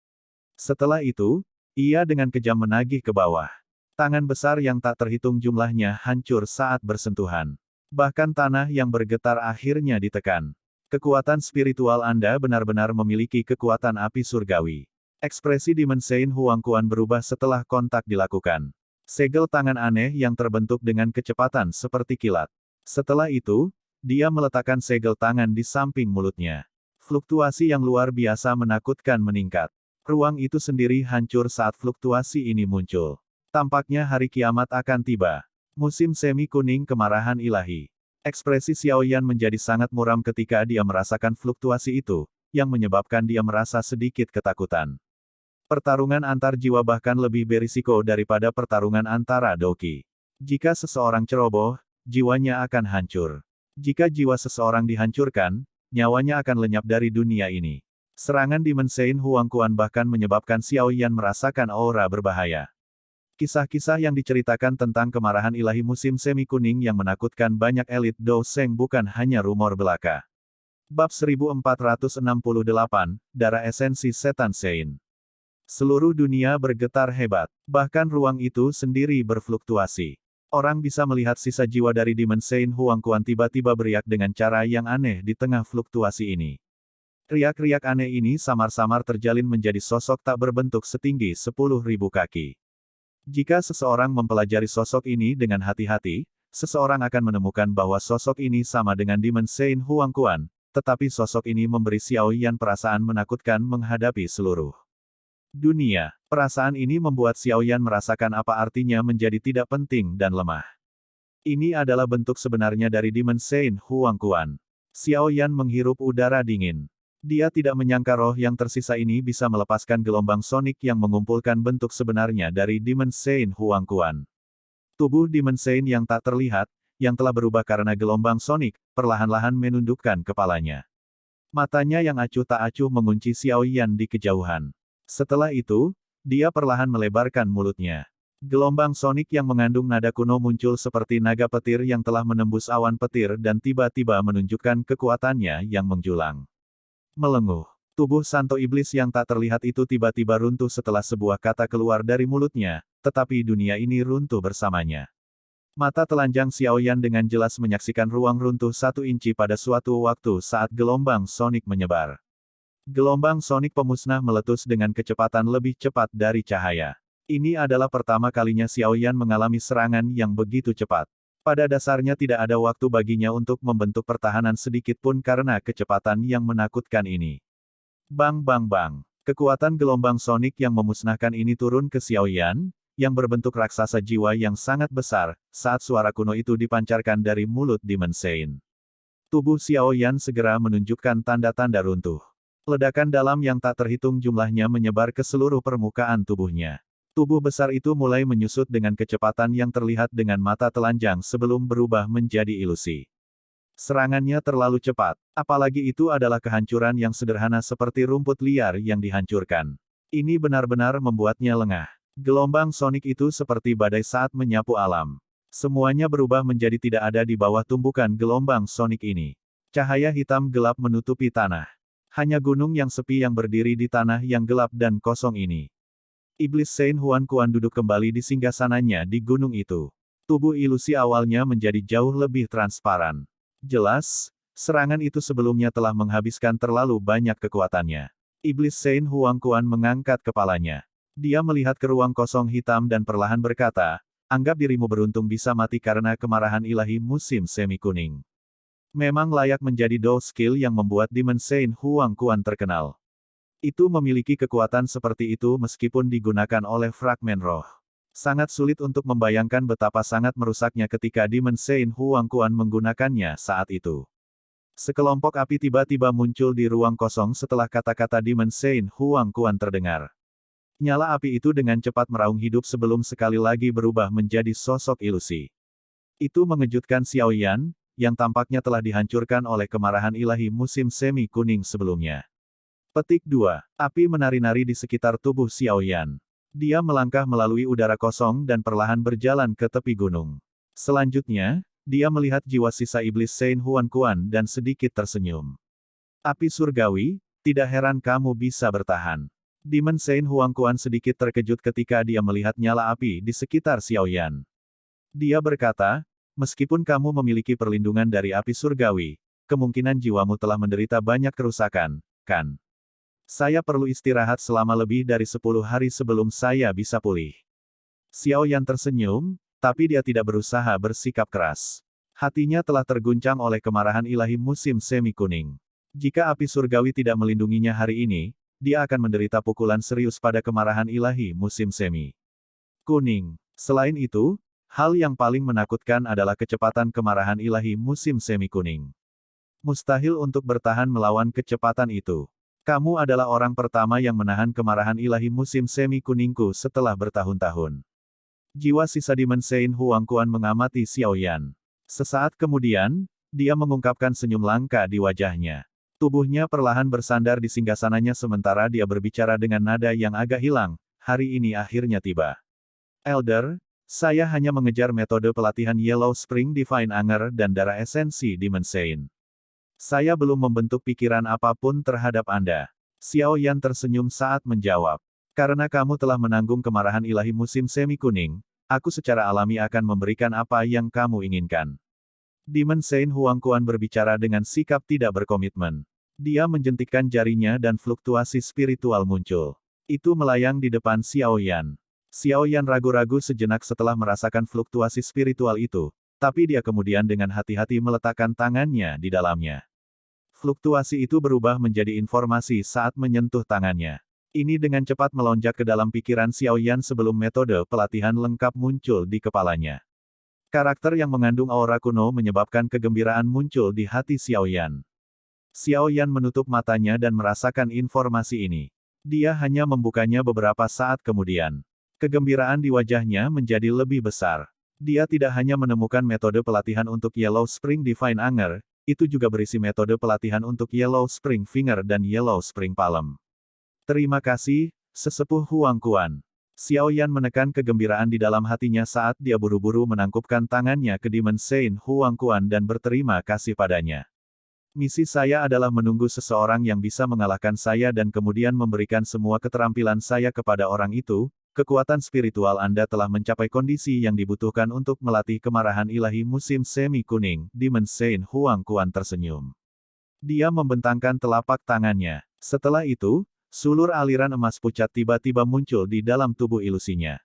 Setelah itu, ia dengan kejam menagih ke bawah. Tangan besar yang tak terhitung jumlahnya hancur saat bersentuhan. Bahkan tanah yang bergetar akhirnya ditekan. Kekuatan spiritual Anda benar-benar memiliki kekuatan api surgawi. Ekspresi Demon Sein Huangquan berubah setelah kontak dilakukan. Segel tangan aneh yang terbentuk dengan kecepatan seperti kilat. Setelah itu, dia meletakkan segel tangan di samping mulutnya. Fluktuasi yang luar biasa menakutkan meningkat. Ruang itu sendiri hancur saat fluktuasi ini muncul. Tampaknya hari kiamat akan tiba. Musim semi kuning kemarahan ilahi. Ekspresi Xiaoyan menjadi sangat muram ketika dia merasakan fluktuasi itu, yang menyebabkan dia merasa sedikit ketakutan. Pertarungan antar jiwa bahkan lebih berisiko daripada pertarungan antara Doqi. Jika seseorang ceroboh, jiwanya akan hancur. Jika jiwa seseorang dihancurkan, nyawanya akan lenyap dari dunia ini. Serangan Demon Sein Huangquan bahkan menyebabkan Xiaoyan merasakan aura berbahaya. Kisah-kisah yang diceritakan tentang kemarahan ilahi musim semi kuning yang menakutkan banyak elit Dou Sheng bukan hanya rumor belaka. Bab 1468, Darah Esensi Setan Sein. Seluruh dunia bergetar hebat, bahkan ruang itu sendiri berfluktuasi. Orang bisa melihat sisa jiwa dari Demon Sein Huangquan tiba-tiba beriak dengan cara yang aneh di tengah fluktuasi ini. Riak-riak aneh ini samar-samar terjalin menjadi sosok tak berbentuk setinggi 10.000 kaki. Jika seseorang mempelajari sosok ini dengan hati-hati, seseorang akan menemukan bahwa sosok ini sama dengan Demon Sein Huangquan, tetapi sosok ini memberi Xiaoyan perasaan menakutkan menghadapi seluruh dunia. Perasaan ini membuat Xiaoyan merasakan apa artinya menjadi tidak penting dan lemah. Ini adalah bentuk sebenarnya dari Demon Sein Huangquan. Xiaoyan menghirup udara dingin. Dia tidak menyangka roh yang tersisa ini bisa melepaskan gelombang sonik yang mengumpulkan bentuk sebenarnya dari Demon Sein Huangquan. Tubuh Demon Sein yang tak terlihat, yang telah berubah karena gelombang sonik, perlahan-lahan menundukkan kepalanya. Matanya yang acuh tak acuh mengunci Xiaoyan di kejauhan. Setelah itu, dia perlahan melebarkan mulutnya. Gelombang sonik yang mengandung nada kuno muncul seperti naga petir yang telah menembus awan petir dan tiba-tiba menunjukkan kekuatannya yang menjulang. Melenguh. Tubuh Santo Iblis yang tak terlihat itu tiba-tiba runtuh setelah sebuah kata keluar dari mulutnya, tetapi dunia ini runtuh bersamanya. Mata telanjang Xiaoyan dengan jelas menyaksikan ruang runtuh 1 inci pada suatu waktu saat gelombang sonik menyebar. Gelombang sonik pemusnah meletus dengan kecepatan lebih cepat dari cahaya. Ini adalah pertama kalinya Xiaoyan mengalami serangan yang begitu cepat. Pada dasarnya tidak ada waktu baginya untuk membentuk pertahanan sedikit pun karena kecepatan yang menakutkan ini. Bang bang bang. Kekuatan gelombang sonik yang memusnahkan ini turun ke Xiaoyan, yang berbentuk raksasa jiwa yang sangat besar, saat suara kuno itu dipancarkan dari mulut Demon Saint. Tubuh Xiao Yan segera menunjukkan tanda-tanda runtuh. Ledakan dalam yang tak terhitung jumlahnya menyebar ke seluruh permukaan tubuhnya. Tubuh besar itu mulai menyusut dengan kecepatan yang terlihat dengan mata telanjang sebelum berubah menjadi ilusi. Serangannya terlalu cepat, apalagi itu adalah kehancuran yang sederhana seperti rumput liar yang dihancurkan. Ini benar-benar membuatnya lengah. Gelombang sonik itu seperti badai saat menyapu alam. Semuanya berubah menjadi tidak ada di bawah tumbukan gelombang sonik ini. Cahaya hitam gelap menutupi tanah. Hanya gunung yang sepi yang berdiri di tanah yang gelap dan kosong ini. Iblis Saint Huan Quan duduk kembali di singgasananya di gunung itu. Tubuh ilusi awalnya menjadi jauh lebih transparan. Jelas, serangan itu sebelumnya telah menghabiskan terlalu banyak kekuatannya. Iblis Saint Huan Quan mengangkat kepalanya. Dia melihat ke ruang kosong hitam dan perlahan berkata, anggap dirimu beruntung bisa mati karena kemarahan ilahi musim semi kuning. Memang layak menjadi dou skill yang membuat Demon Saint Huang Quan terkenal. Itu memiliki kekuatan seperti itu meskipun digunakan oleh fragmen roh. Sangat sulit untuk membayangkan betapa sangat merusaknya ketika Demon Saint Huang Quan menggunakannya saat itu. Sekelompok api tiba-tiba muncul di ruang kosong setelah kata-kata Demon Saint Huang Quan terdengar. Nyala api itu dengan cepat meraung hidup sebelum sekali lagi berubah menjadi sosok ilusi. Itu mengejutkan Xiao Yan, yang tampaknya telah dihancurkan oleh kemarahan ilahi musim semi kuning sebelumnya. Petik 2. Api menari-nari di sekitar tubuh Xiao Yan. Dia melangkah melalui udara kosong dan perlahan berjalan ke tepi gunung. Selanjutnya, dia melihat jiwa sisa iblis Saint Huan Quan dan sedikit tersenyum. Api surgawi, tidak heran kamu bisa bertahan. Demon Saint Huang Quan sedikit terkejut ketika dia melihat nyala api di sekitar Xiao Yan. Dia berkata, meskipun kamu memiliki perlindungan dari api surgawi, kemungkinan jiwamu telah menderita banyak kerusakan, kan? Saya perlu istirahat selama lebih dari 10 hari sebelum saya bisa pulih. Xiao Yan tersenyum, tapi dia tidak berusaha bersikap keras. Hatinya telah terguncang oleh kemarahan ilahi musim semi kuning. Jika api surgawi tidak melindunginya hari ini, dia akan menderita pukulan serius pada kemarahan ilahi musim semi kuning. Selain itu, hal yang paling menakutkan adalah kecepatan kemarahan ilahi musim semi kuning. Mustahil untuk bertahan melawan kecepatan itu. Kamu adalah orang pertama yang menahan kemarahan ilahi musim semi kuningku setelah bertahun-tahun. Jiwa sisa Demon Saint Huang Quan mengamati Xiao Yan. Sesaat kemudian, dia mengungkapkan senyum langka di wajahnya. Tubuhnya perlahan bersandar di singgasananya sementara dia berbicara dengan nada yang agak hilang, hari ini akhirnya tiba. Elder, saya hanya mengejar metode pelatihan Yellow Spring Divine Anger dan darah esensi Demon Saint. Saya belum membentuk pikiran apapun terhadap Anda. Xiao Yan tersenyum saat menjawab. Karena kamu telah menanggung kemarahan ilahi musim semi kuning, aku secara alami akan memberikan apa yang kamu inginkan. Demon Saint Huang Quan berbicara dengan sikap tidak berkomitmen. Dia menjentikkan jarinya dan fluktuasi spiritual muncul. Itu melayang di depan Xiao Yan. Xiao Yan ragu-ragu sejenak setelah merasakan fluktuasi spiritual itu, tapi dia kemudian dengan hati-hati meletakkan tangannya di dalamnya. Fluktuasi itu berubah menjadi informasi saat menyentuh tangannya. Ini dengan cepat melonjak ke dalam pikiran Xiao Yan sebelum metode pelatihan lengkap muncul di kepalanya. Karakter yang mengandung aura kuno menyebabkan kegembiraan muncul di hati Xiao Yan. Xiao Yan menutup matanya dan merasakan informasi ini. Dia hanya membukanya beberapa saat kemudian. Kegembiraan di wajahnya menjadi lebih besar. Dia tidak hanya menemukan metode pelatihan untuk Yellow Spring Divine Anger, itu juga berisi metode pelatihan untuk Yellow Spring Finger dan Yellow Spring Palm. Terima kasih, Sesepuh Huang Quan. Xiao Yan menekan kegembiraan di dalam hatinya saat dia buru-buru menangkupkan tangannya ke Demon Saint Huang Quan dan berterima kasih padanya. Misi saya adalah menunggu seseorang yang bisa mengalahkan saya dan kemudian memberikan semua keterampilan saya kepada orang itu. Kekuatan spiritual Anda telah mencapai kondisi yang dibutuhkan untuk melatih kemarahan ilahi musim semi kuning. Demon Saint Huang Quan tersenyum. Dia membentangkan telapak tangannya. Setelah itu, sulur aliran emas pucat tiba-tiba muncul di dalam tubuh ilusinya.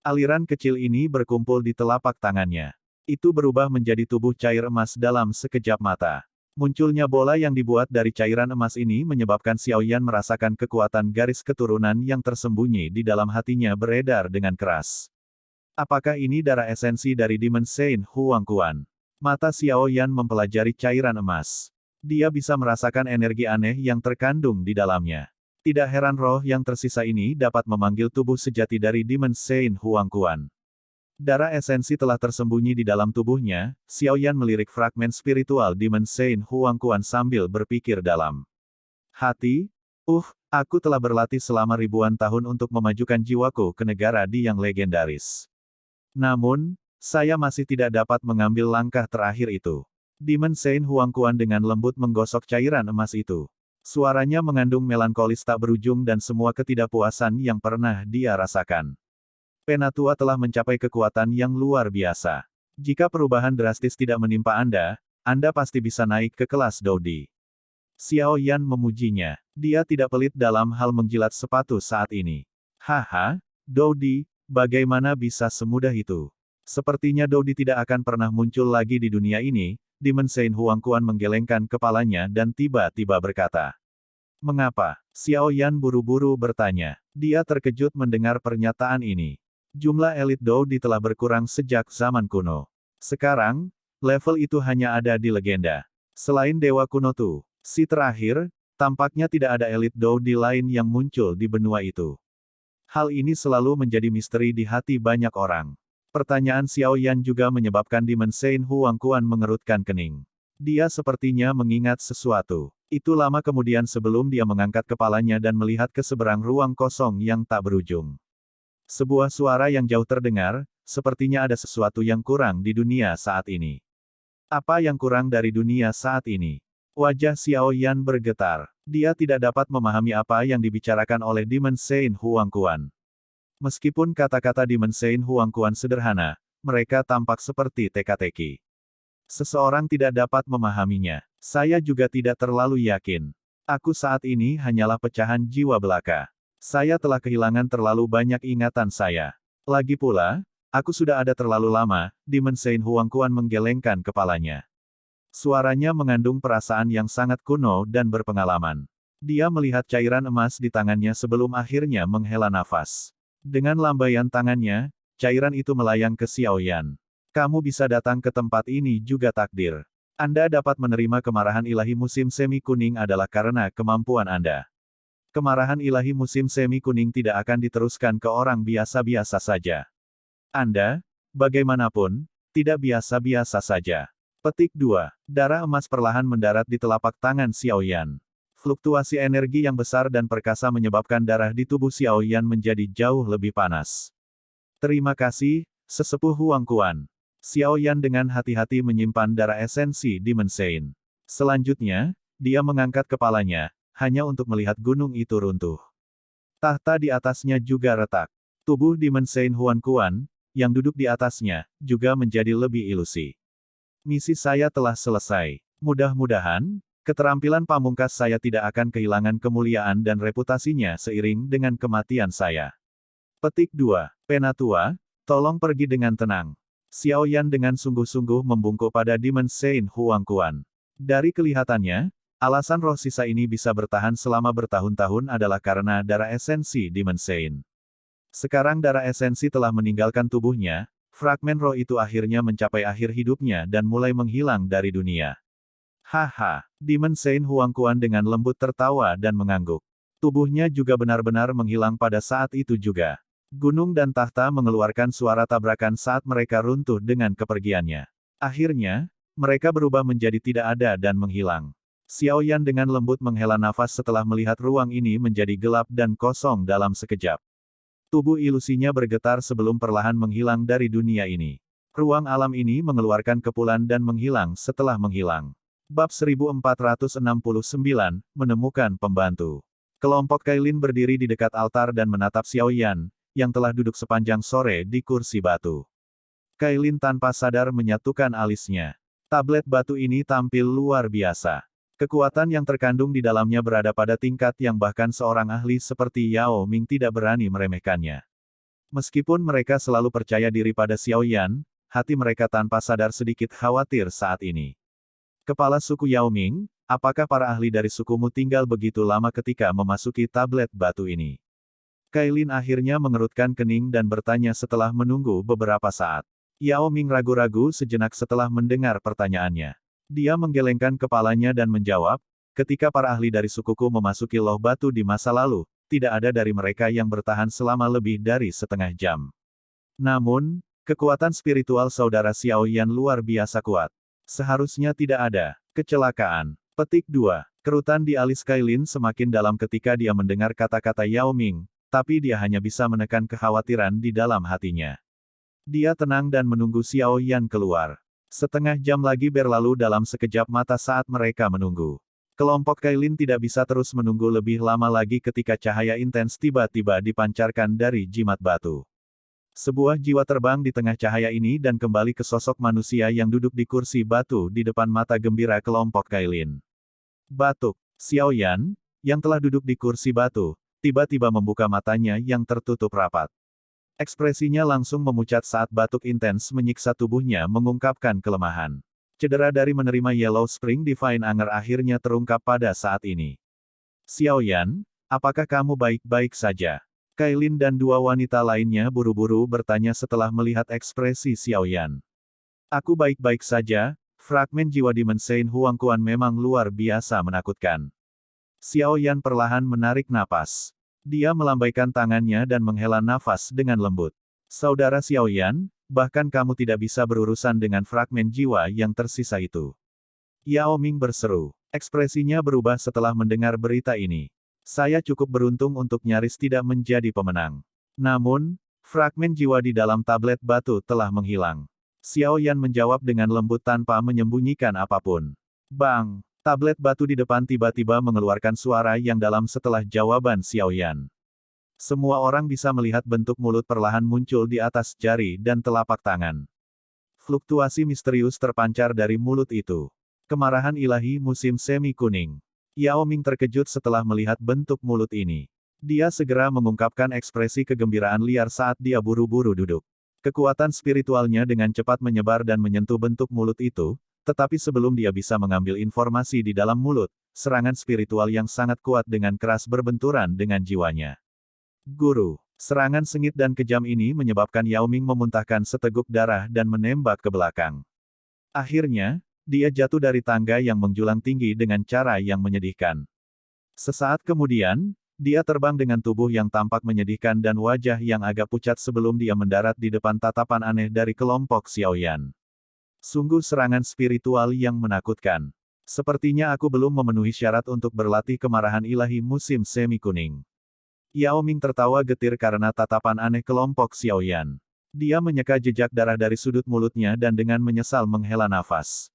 Aliran kecil ini berkumpul di telapak tangannya. Itu berubah menjadi tubuh cair emas dalam sekejap mata. Munculnya bola yang dibuat dari cairan emas ini menyebabkan Xiao Yan merasakan kekuatan garis keturunan yang tersembunyi di dalam hatinya beredar dengan keras. Apakah ini darah esensi dari Demon Saint Huangquan? Mata Xiao Yan mempelajari cairan emas. Dia bisa merasakan energi aneh yang terkandung di dalamnya. Tidak heran roh yang tersisa ini dapat memanggil tubuh sejati dari Demon Saint Huangquan. Darah esensi telah tersembunyi di dalam tubuhnya. Xiao Yan melirik fragmen spiritual Demon Saint Huangquan sambil berpikir dalam hati. Aku telah berlatih selama ribuan tahun untuk memajukan jiwaku ke negara Di yang legendaris. Namun, saya masih tidak dapat mengambil langkah terakhir itu. Demon Saint Huangquan dengan lembut menggosok cairan emas itu. Suaranya mengandung melankolis tak berujung dan semua ketidakpuasan yang pernah dia rasakan. Penatua telah mencapai kekuatan yang luar biasa. Jika perubahan drastis tidak menimpa Anda pasti bisa naik ke kelas Doudi. Xiao Yan memujinya. Dia tidak pelit dalam hal menjilat sepatu saat ini. Haha, Doudi, bagaimana bisa semudah itu? Sepertinya Doudi tidak akan pernah muncul lagi di dunia ini. Demon Saint Huangquan menggelengkan kepalanya dan tiba-tiba berkata. Mengapa? Xiao Yan buru-buru bertanya. Dia terkejut mendengar pernyataan ini. Jumlah elit Doudi telah berkurang sejak zaman kuno. Sekarang, level itu hanya ada di legenda. Selain Dewa Kuno Tu, si terakhir, tampaknya tidak ada elit Doudi lain yang muncul di benua itu. Hal ini selalu menjadi misteri di hati banyak orang. Pertanyaan Xiao Yan juga menyebabkan Demon Saint Huangquan mengerutkan kening. Dia sepertinya mengingat sesuatu. Itu lama kemudian sebelum dia mengangkat kepalanya dan melihat ke seberang ruang kosong yang tak berujung. Sebuah suara yang jauh terdengar, sepertinya ada sesuatu yang kurang di dunia saat ini. Apa yang kurang dari dunia saat ini? Wajah Xiao Yan bergetar. Dia tidak dapat memahami apa yang dibicarakan oleh Demon Saint Huangquan. Meskipun kata-kata Demon Saint Huangquan sederhana, mereka tampak seperti teka-teki. Seseorang tidak dapat memahaminya. Saya juga tidak terlalu yakin. Aku saat ini hanyalah pecahan jiwa belaka. Saya telah kehilangan terlalu banyak ingatan saya. Lagi pula, aku sudah ada terlalu lama. Demon Saint Huangquan menggelengkan kepalanya. Suaranya mengandung perasaan yang sangat kuno dan berpengalaman. Dia melihat cairan emas di tangannya sebelum akhirnya menghela nafas. Dengan lambaian tangannya, cairan itu melayang ke Xiao Yan. Kamu bisa datang ke tempat ini juga takdir. Anda dapat menerima kemarahan ilahi musim semi kuning adalah karena kemampuan Anda. Kemarahan ilahi musim semi kuning tidak akan diteruskan ke orang biasa-biasa saja. Anda, bagaimanapun, tidak biasa-biasa saja. Petik 2. Darah emas perlahan mendarat di telapak tangan Xiao Yan. Fluktuasi energi yang besar dan perkasa menyebabkan darah di tubuh Xiao Yan menjadi jauh lebih panas. Terima kasih, Sesepuh Huangquan. Xiao Yan dengan hati-hati menyimpan darah esensi Demon Saint. Selanjutnya, dia mengangkat kepalanya, hanya untuk melihat gunung itu runtuh. Tahta di atasnya juga retak. Tubuh Demon Saint Huangquan, yang duduk di atasnya, juga menjadi lebih ilusi. Misi saya telah selesai. Mudah-mudahan, keterampilan pamungkas saya tidak akan kehilangan kemuliaan dan reputasinya seiring dengan kematian saya. Petik 2. Penatua, tolong pergi dengan tenang. Xiao Yan dengan sungguh-sungguh membungkuk pada Demon Saint Huangquan. Dari kelihatannya, alasan roh sisa ini bisa bertahan selama bertahun-tahun adalah karena darah esensi Demon Saint. Sekarang darah esensi telah meninggalkan tubuhnya, fragmen roh itu akhirnya mencapai akhir hidupnya dan mulai menghilang dari dunia. Haha, Demon Saint Huangquan dengan lembut tertawa dan mengangguk. Tubuhnya juga benar-benar menghilang pada saat itu juga. Gunung dan tahta mengeluarkan suara tabrakan saat mereka runtuh dengan kepergiannya. Akhirnya, mereka berubah menjadi tidak ada dan menghilang. Xiao Yan dengan lembut menghela nafas setelah melihat ruang ini menjadi gelap dan kosong dalam sekejap. Tubuh ilusinya bergetar sebelum perlahan menghilang dari dunia ini. Ruang alam ini mengeluarkan kepulan dan menghilang setelah menghilang. Bab 1469, menemukan pembantu. Kelompok Kailin berdiri di dekat altar dan menatap Xiao Yan, yang telah duduk sepanjang sore di kursi batu. Kailin tanpa sadar menyatukan alisnya. Tablet batu ini tampil luar biasa. Kekuatan yang terkandung di dalamnya berada pada tingkat yang bahkan seorang ahli seperti Yao Ming tidak berani meremehkannya. Meskipun mereka selalu percaya diri pada Xiao Yan, hati mereka tanpa sadar sedikit khawatir saat ini. Kepala suku Yao Ming, apakah para ahli dari sukumu tinggal begitu lama ketika memasuki tablet batu ini? Kailin akhirnya mengerutkan kening dan bertanya setelah menunggu beberapa saat. Yao Ming ragu-ragu sejenak setelah mendengar pertanyaannya. Dia menggelengkan kepalanya dan menjawab, ketika para ahli dari sukuku memasuki loh batu di masa lalu, tidak ada dari mereka yang bertahan selama lebih dari setengah jam. Namun, kekuatan spiritual saudara Xiao Yan luar biasa kuat. Seharusnya tidak ada kecelakaan. Petik 2. Kerutan di alis Kailin semakin dalam ketika dia mendengar kata-kata Yao Ming, tapi dia hanya bisa menekan kekhawatiran di dalam hatinya. Dia tenang dan menunggu Xiao Yan keluar. Setengah jam lagi berlalu dalam sekejap mata saat mereka menunggu. Kelompok Kailin tidak bisa terus menunggu lebih lama lagi ketika cahaya intens tiba-tiba dipancarkan dari jimat batu. Sebuah jiwa terbang di tengah cahaya ini dan kembali ke sosok manusia yang duduk di kursi batu di depan mata gembira kelompok Kailin. Batuk. Xiao Yan, yang telah duduk di kursi batu, tiba-tiba membuka matanya yang tertutup rapat. Ekspresinya langsung memucat saat batuk intens menyiksa tubuhnya mengungkapkan kelemahan. Cedera dari menerima Yellow Spring Divine Anger akhirnya terungkap pada saat ini. Xiao Yan, apakah kamu baik-baik saja? Kailin dan dua wanita lainnya buru-buru bertanya setelah melihat ekspresi Xiao Yan. Aku baik-baik saja, fragmen jiwa Demon Saint Huangquan memang luar biasa menakutkan. Xiao Yan perlahan menarik napas. Dia melambaikan tangannya dan menghela nafas dengan lembut. Saudara Xiao Yan, bahkan kamu tidak bisa berurusan dengan fragmen jiwa yang tersisa itu. Yao Ming berseru. Ekspresinya berubah setelah mendengar berita ini. Saya cukup beruntung untuk nyaris tidak menjadi pemenang. Namun, fragmen jiwa di dalam tablet batu telah menghilang. Xiao Yan menjawab dengan lembut tanpa menyembunyikan apapun. Bang! Tablet batu di depan tiba-tiba mengeluarkan suara yang dalam setelah jawaban Xiao Yan. Semua orang bisa melihat bentuk mulut perlahan muncul di atas jari dan telapak tangan. Fluktuasi misterius terpancar dari mulut itu. Kemarahan ilahi musim semi kuning. Yao Ming terkejut setelah melihat bentuk mulut ini. Dia segera mengungkapkan ekspresi kegembiraan liar saat dia buru-buru duduk. Kekuatan spiritualnya dengan cepat menyebar dan menyentuh bentuk mulut itu, tetapi sebelum dia bisa mengambil informasi di dalam mulut, serangan spiritual yang sangat kuat dengan keras berbenturan dengan jiwanya. Guru, serangan sengit dan kejam ini menyebabkan Yao Ming memuntahkan seteguk darah dan menembak ke belakang. Akhirnya, dia jatuh dari tangga yang menjulang tinggi dengan cara yang menyedihkan. Sesaat kemudian, dia terbang dengan tubuh yang tampak menyedihkan dan wajah yang agak pucat sebelum dia mendarat di depan tatapan aneh dari kelompok Xiao Yan. Sungguh serangan spiritual yang menakutkan. Sepertinya aku belum memenuhi syarat untuk berlatih kemarahan ilahi musim semi kuning. Yao Ming tertawa getir karena tatapan aneh kelompok Xiao Yan. Dia menyeka jejak darah dari sudut mulutnya dan dengan menyesal menghela nafas.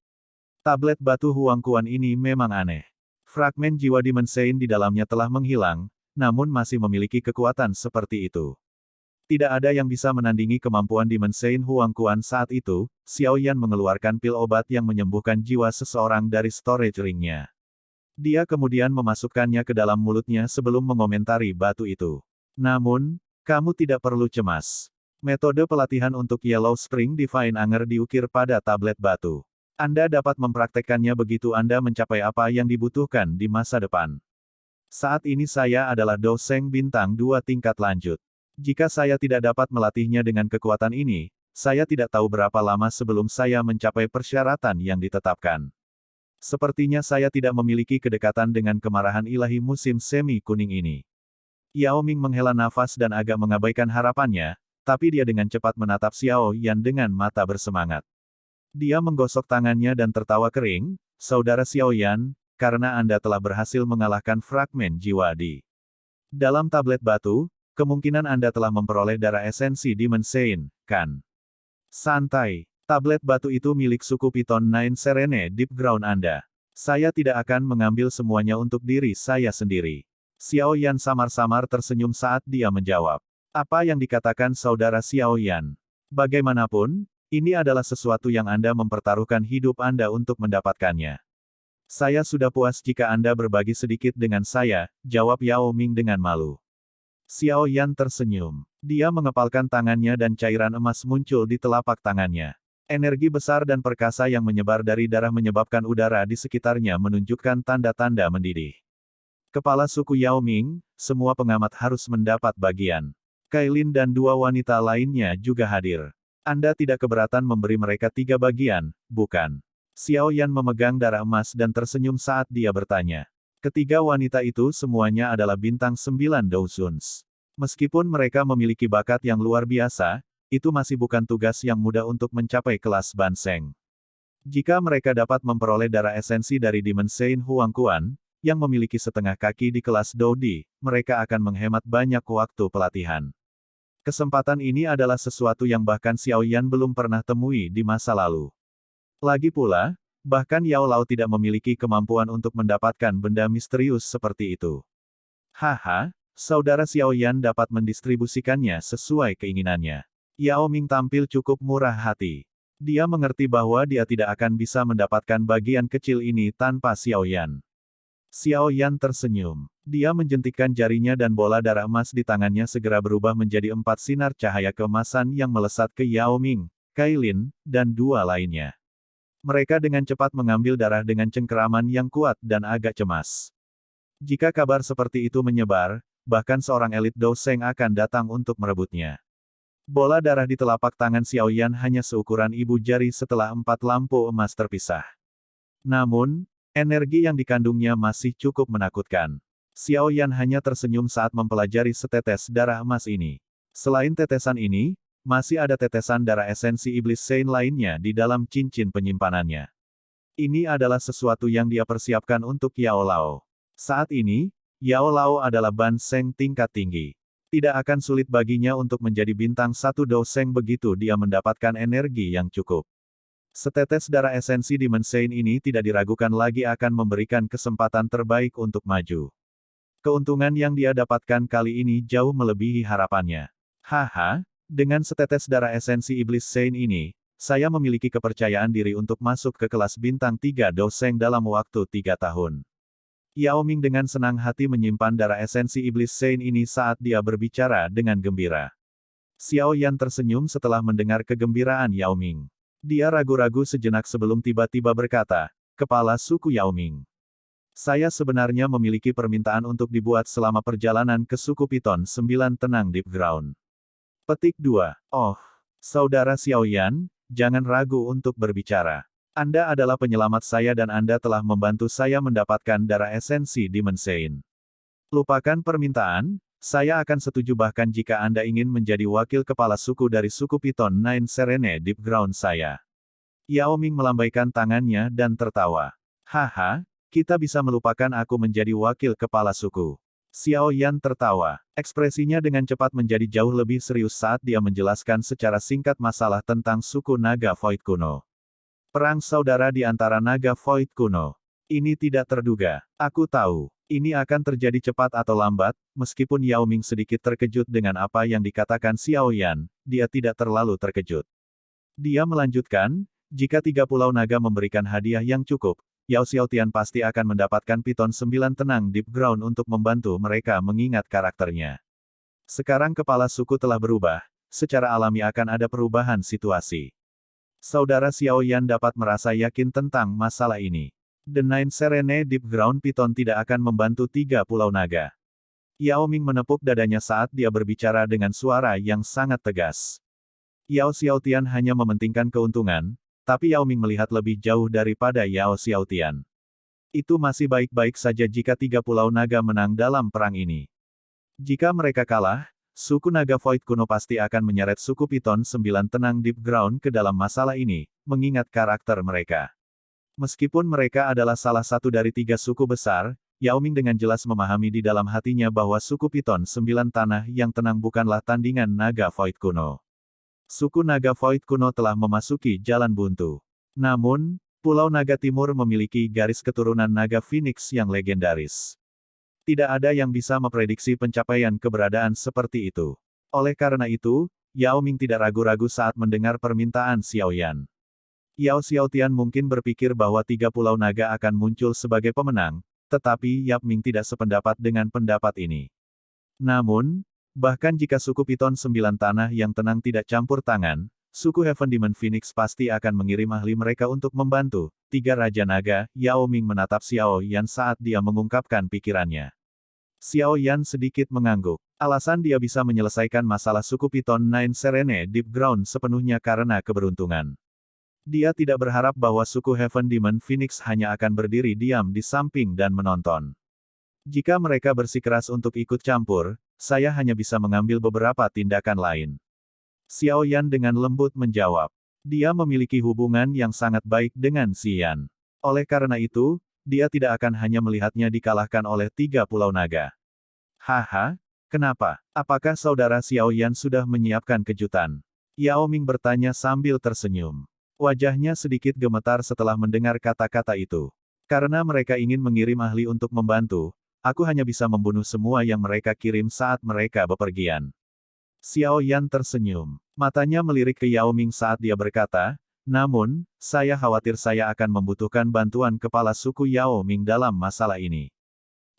Tablet batu Huangquan ini memang aneh. Fragmen jiwa Demon Saint di dalamnya telah menghilang, namun masih memiliki kekuatan seperti itu. Tidak ada yang bisa menandingi kemampuan Demon Saint Huangquan saat itu. Xiao Yan mengeluarkan pil obat yang menyembuhkan jiwa seseorang dari storage ring-nya. Dia kemudian memasukkannya ke dalam mulutnya sebelum mengomentari batu itu. Namun, kamu tidak perlu cemas. Metode pelatihan untuk Yellow Spring Divine Anger diukir pada tablet batu. Anda dapat mempraktekkannya begitu Anda mencapai apa yang dibutuhkan di masa depan. Saat ini saya adalah dosen bintang 2 tingkat lanjut. Jika saya tidak dapat melatihnya dengan kekuatan ini, saya tidak tahu berapa lama sebelum saya mencapai persyaratan yang ditetapkan. Sepertinya saya tidak memiliki kedekatan dengan kemarahan ilahi musim semi kuning ini. Yao Ming menghela nafas dan agak mengabaikan harapannya, tapi dia dengan cepat menatap Xiao Yan dengan mata bersemangat. Dia menggosok tangannya dan tertawa kering, Saudara Xiao Yan, karena Anda telah berhasil mengalahkan fragmen jiwa di dalam tablet batu, kemungkinan Anda telah memperoleh darah esensi Demon Saint, kan? Santai. Tablet batu itu milik suku Piton Nine Serene Deep Ground Anda. Saya tidak akan mengambil semuanya untuk diri saya sendiri. Xiao Yan samar-samar tersenyum saat dia menjawab. Apa yang dikatakan Saudara Xiao Yan? Bagaimanapun, ini adalah sesuatu yang Anda mempertaruhkan hidup Anda untuk mendapatkannya. Saya sudah puas jika Anda berbagi sedikit dengan saya, jawab Yao Ming dengan malu. Xiao Yan tersenyum. Dia mengepalkan tangannya dan cairan emas muncul di telapak tangannya. Energi besar dan perkasa yang menyebar dari darah menyebabkan udara di sekitarnya menunjukkan tanda-tanda mendidih. Kepala suku Yao Ming, semua pengamat harus mendapat bagian. Kailin dan dua wanita lainnya juga hadir. Anda tidak keberatan memberi mereka 3 bagian, bukan? Xiao Yan memegang darah emas dan tersenyum saat dia bertanya. Ketiga wanita itu semuanya adalah bintang 9 Douzuns. Meskipun mereka memiliki bakat yang luar biasa, itu masih bukan tugas yang mudah untuk mencapai kelas Banseng. Jika mereka dapat memperoleh darah esensi dari Demon Saint Huangquan, yang memiliki setengah kaki di kelas Doudi, mereka akan menghemat banyak waktu pelatihan. Kesempatan ini adalah sesuatu yang bahkan Xiao Yan belum pernah temui di masa lalu. Lagi pula, bahkan Yao Lao tidak memiliki kemampuan untuk mendapatkan benda misterius seperti itu. Haha, saudara Xiao Yan dapat mendistribusikannya sesuai keinginannya. Yao Ming tampil cukup murah hati. Dia mengerti bahwa dia tidak akan bisa mendapatkan bagian kecil ini tanpa Xiao Yan. Xiao Yan tersenyum. Dia menjentikkan jarinya dan bola darah emas di tangannya segera berubah menjadi 4 sinar cahaya keemasan yang melesat ke Yao Ming, Kailin, dan 2 lainnya. Mereka dengan cepat mengambil darah dengan cengkeraman yang kuat dan agak cemas. Jika kabar seperti itu menyebar, bahkan seorang elit Douseng akan datang untuk merebutnya. Bola darah di telapak tangan Xiao Yan hanya seukuran ibu jari setelah 4 lampu emas terpisah. Namun, energi yang dikandungnya masih cukup menakutkan. Xiao Yan hanya tersenyum saat mempelajari setetes darah emas ini. Selain tetesan ini, masih ada tetesan darah esensi iblis Saint lainnya di dalam cincin penyimpanannya. Ini adalah sesuatu yang dia persiapkan untuk Yao Lao. Saat ini, Yao Lao adalah Banseng tingkat tinggi. Tidak akan sulit baginya untuk menjadi bintang 1 Douseng begitu dia mendapatkan energi yang cukup. Setetes darah esensi Demon Saint ini tidak diragukan lagi akan memberikan kesempatan terbaik untuk maju. Keuntungan yang dia dapatkan kali ini jauh melebihi harapannya. Haha, dengan setetes darah esensi iblis Saint ini, saya memiliki kepercayaan diri untuk masuk ke kelas bintang 3 Douseng dalam waktu 3 tahun. Yao Ming dengan senang hati menyimpan darah esensi iblis Saint ini saat dia berbicara dengan gembira. Xiao Yan tersenyum setelah mendengar kegembiraan Yao Ming. Dia ragu-ragu sejenak sebelum tiba-tiba berkata, "Kepala suku Yao Ming. Saya sebenarnya memiliki permintaan untuk dibuat selama perjalanan ke suku Piton 9 Tenang Deep Ground." Petik 2. Oh, saudara Xiao Yan, jangan ragu untuk berbicara. Anda adalah penyelamat saya dan Anda telah membantu saya mendapatkan darah esensi Demon Saint. Lupakan permintaan, saya akan setuju bahkan jika Anda ingin menjadi wakil kepala suku dari suku Piton Nine Serene Deep Ground saya. Yao Ming melambaikan tangannya dan tertawa. Haha, kita bisa melupakan aku menjadi wakil kepala suku. Xiao Yan tertawa. Ekspresinya dengan cepat menjadi jauh lebih serius saat dia menjelaskan secara singkat masalah tentang suku naga Void kuno. Perang saudara di antara naga Void kuno. Ini tidak terduga. Aku tahu, ini akan terjadi cepat atau lambat, meskipun Yao Ming sedikit terkejut dengan apa yang dikatakan Xiao Yan, dia tidak terlalu terkejut. Dia melanjutkan, jika 3 pulau naga memberikan hadiah yang cukup, Yao Xiaotian pasti akan mendapatkan Piton 9 Tenang Deep Ground untuk membantu mereka mengingat karakternya. Sekarang kepala suku telah berubah, secara alami akan ada perubahan situasi. Saudara Xiao Yan dapat merasa yakin tentang masalah ini. The Nine Serene Deep Ground Piton tidak akan membantu 3 pulau naga. Yao Ming menepuk dadanya saat dia berbicara dengan suara yang sangat tegas. Yao Xiaotian hanya mementingkan keuntungan, tapi Yao Ming melihat lebih jauh daripada Yao Xiaotian. Itu masih baik-baik saja jika 3 pulau naga menang dalam perang ini. Jika mereka kalah, suku naga Void kuno pasti akan menyeret suku Piton 9 Tenang Deep Ground ke dalam masalah ini, mengingat karakter mereka. Meskipun mereka adalah salah satu dari 3 suku besar, Yao Ming dengan jelas memahami di dalam hatinya bahwa suku Piton 9 Tanah yang tenang bukanlah tandingan naga Void kuno. Suku naga Void kuno telah memasuki jalan buntu. Namun, Pulau Naga Timur memiliki garis keturunan naga Phoenix yang legendaris. Tidak ada yang bisa memprediksi pencapaian keberadaan seperti itu. Oleh karena itu, Yao Ming tidak ragu-ragu saat mendengar permintaan Xiao Yan. Yao Xiaotian mungkin berpikir bahwa 3 pulau naga akan muncul sebagai pemenang, tetapi Yao Ming tidak sependapat dengan pendapat ini. Namun, bahkan jika suku Piton 9 Tanah yang tenang tidak campur tangan, suku Heaven Demon Phoenix pasti akan mengirim ahli mereka untuk membantu. Tiga Raja Naga, Yao Ming menatap Xiao Yan saat dia mengungkapkan pikirannya. Xiao Yan sedikit mengangguk. Alasan dia bisa menyelesaikan masalah suku Piton Nine Serene Deep Ground sepenuhnya karena keberuntungan. Dia tidak berharap bahwa suku Heaven Demon Phoenix hanya akan berdiri diam di samping dan menonton. Jika mereka bersikeras untuk ikut campur, saya hanya bisa mengambil beberapa tindakan lain. Xiao Yan dengan lembut menjawab. Dia memiliki hubungan yang sangat baik dengan Xian. Oleh karena itu, dia tidak akan hanya melihatnya dikalahkan oleh tiga Pulau Naga. Haha, kenapa? Apakah saudara Xiao Yan sudah menyiapkan kejutan? Yao Ming bertanya sambil tersenyum. Wajahnya sedikit gemetar setelah mendengar kata-kata itu. Karena mereka ingin mengirim ahli untuk membantu, aku hanya bisa membunuh semua yang mereka kirim saat mereka bepergian. Xiao Yan tersenyum. Matanya melirik ke Yao Ming saat dia berkata, namun, saya khawatir saya akan membutuhkan bantuan kepala suku Yao Ming dalam masalah ini.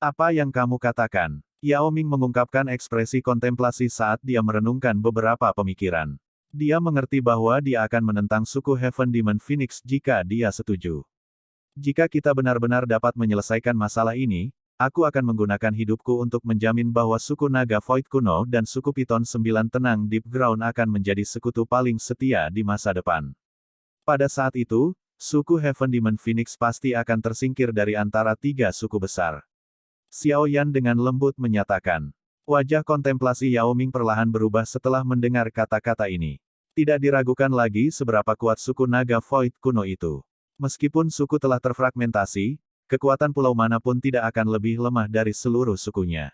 Apa yang kamu katakan? Yao Ming mengungkapkan ekspresi kontemplasi saat dia merenungkan beberapa pemikiran. Dia mengerti bahwa dia akan menentang suku Heaven Demon Phoenix jika dia setuju. Jika kita benar-benar dapat menyelesaikan masalah ini, aku akan menggunakan hidupku untuk menjamin bahwa suku Naga Void kuno dan suku Piton 9 Tenang Deep Ground akan menjadi sekutu paling setia di masa depan. Pada saat itu, suku Heaven Demon Phoenix pasti akan tersingkir dari antara tiga suku besar. Xiao Yan dengan lembut menyatakan. Wajah kontemplasi Yao Ming perlahan berubah setelah mendengar kata-kata ini. Tidak diragukan lagi seberapa kuat suku Naga Void kuno itu. Meskipun suku telah terfragmentasi, kekuatan pulau manapun tidak akan lebih lemah dari seluruh sukunya.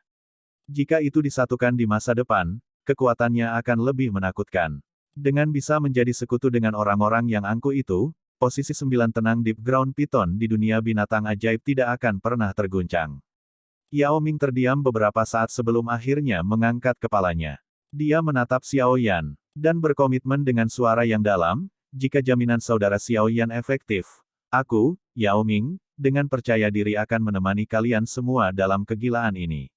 Jika itu disatukan di masa depan, kekuatannya akan lebih menakutkan. Dengan bisa menjadi sekutu dengan orang-orang yang angkuh itu, posisi 9 Tenang Deep Ground Piton di dunia binatang ajaib tidak akan pernah terguncang. Yao Ming terdiam beberapa saat sebelum akhirnya mengangkat kepalanya. Dia menatap Xiao Yan, dan berkomitmen dengan suara yang dalam, jika jaminan saudara Xiao Yan efektif, aku, Yao Ming, dengan percaya diri akan menemani kalian semua dalam kegilaan ini.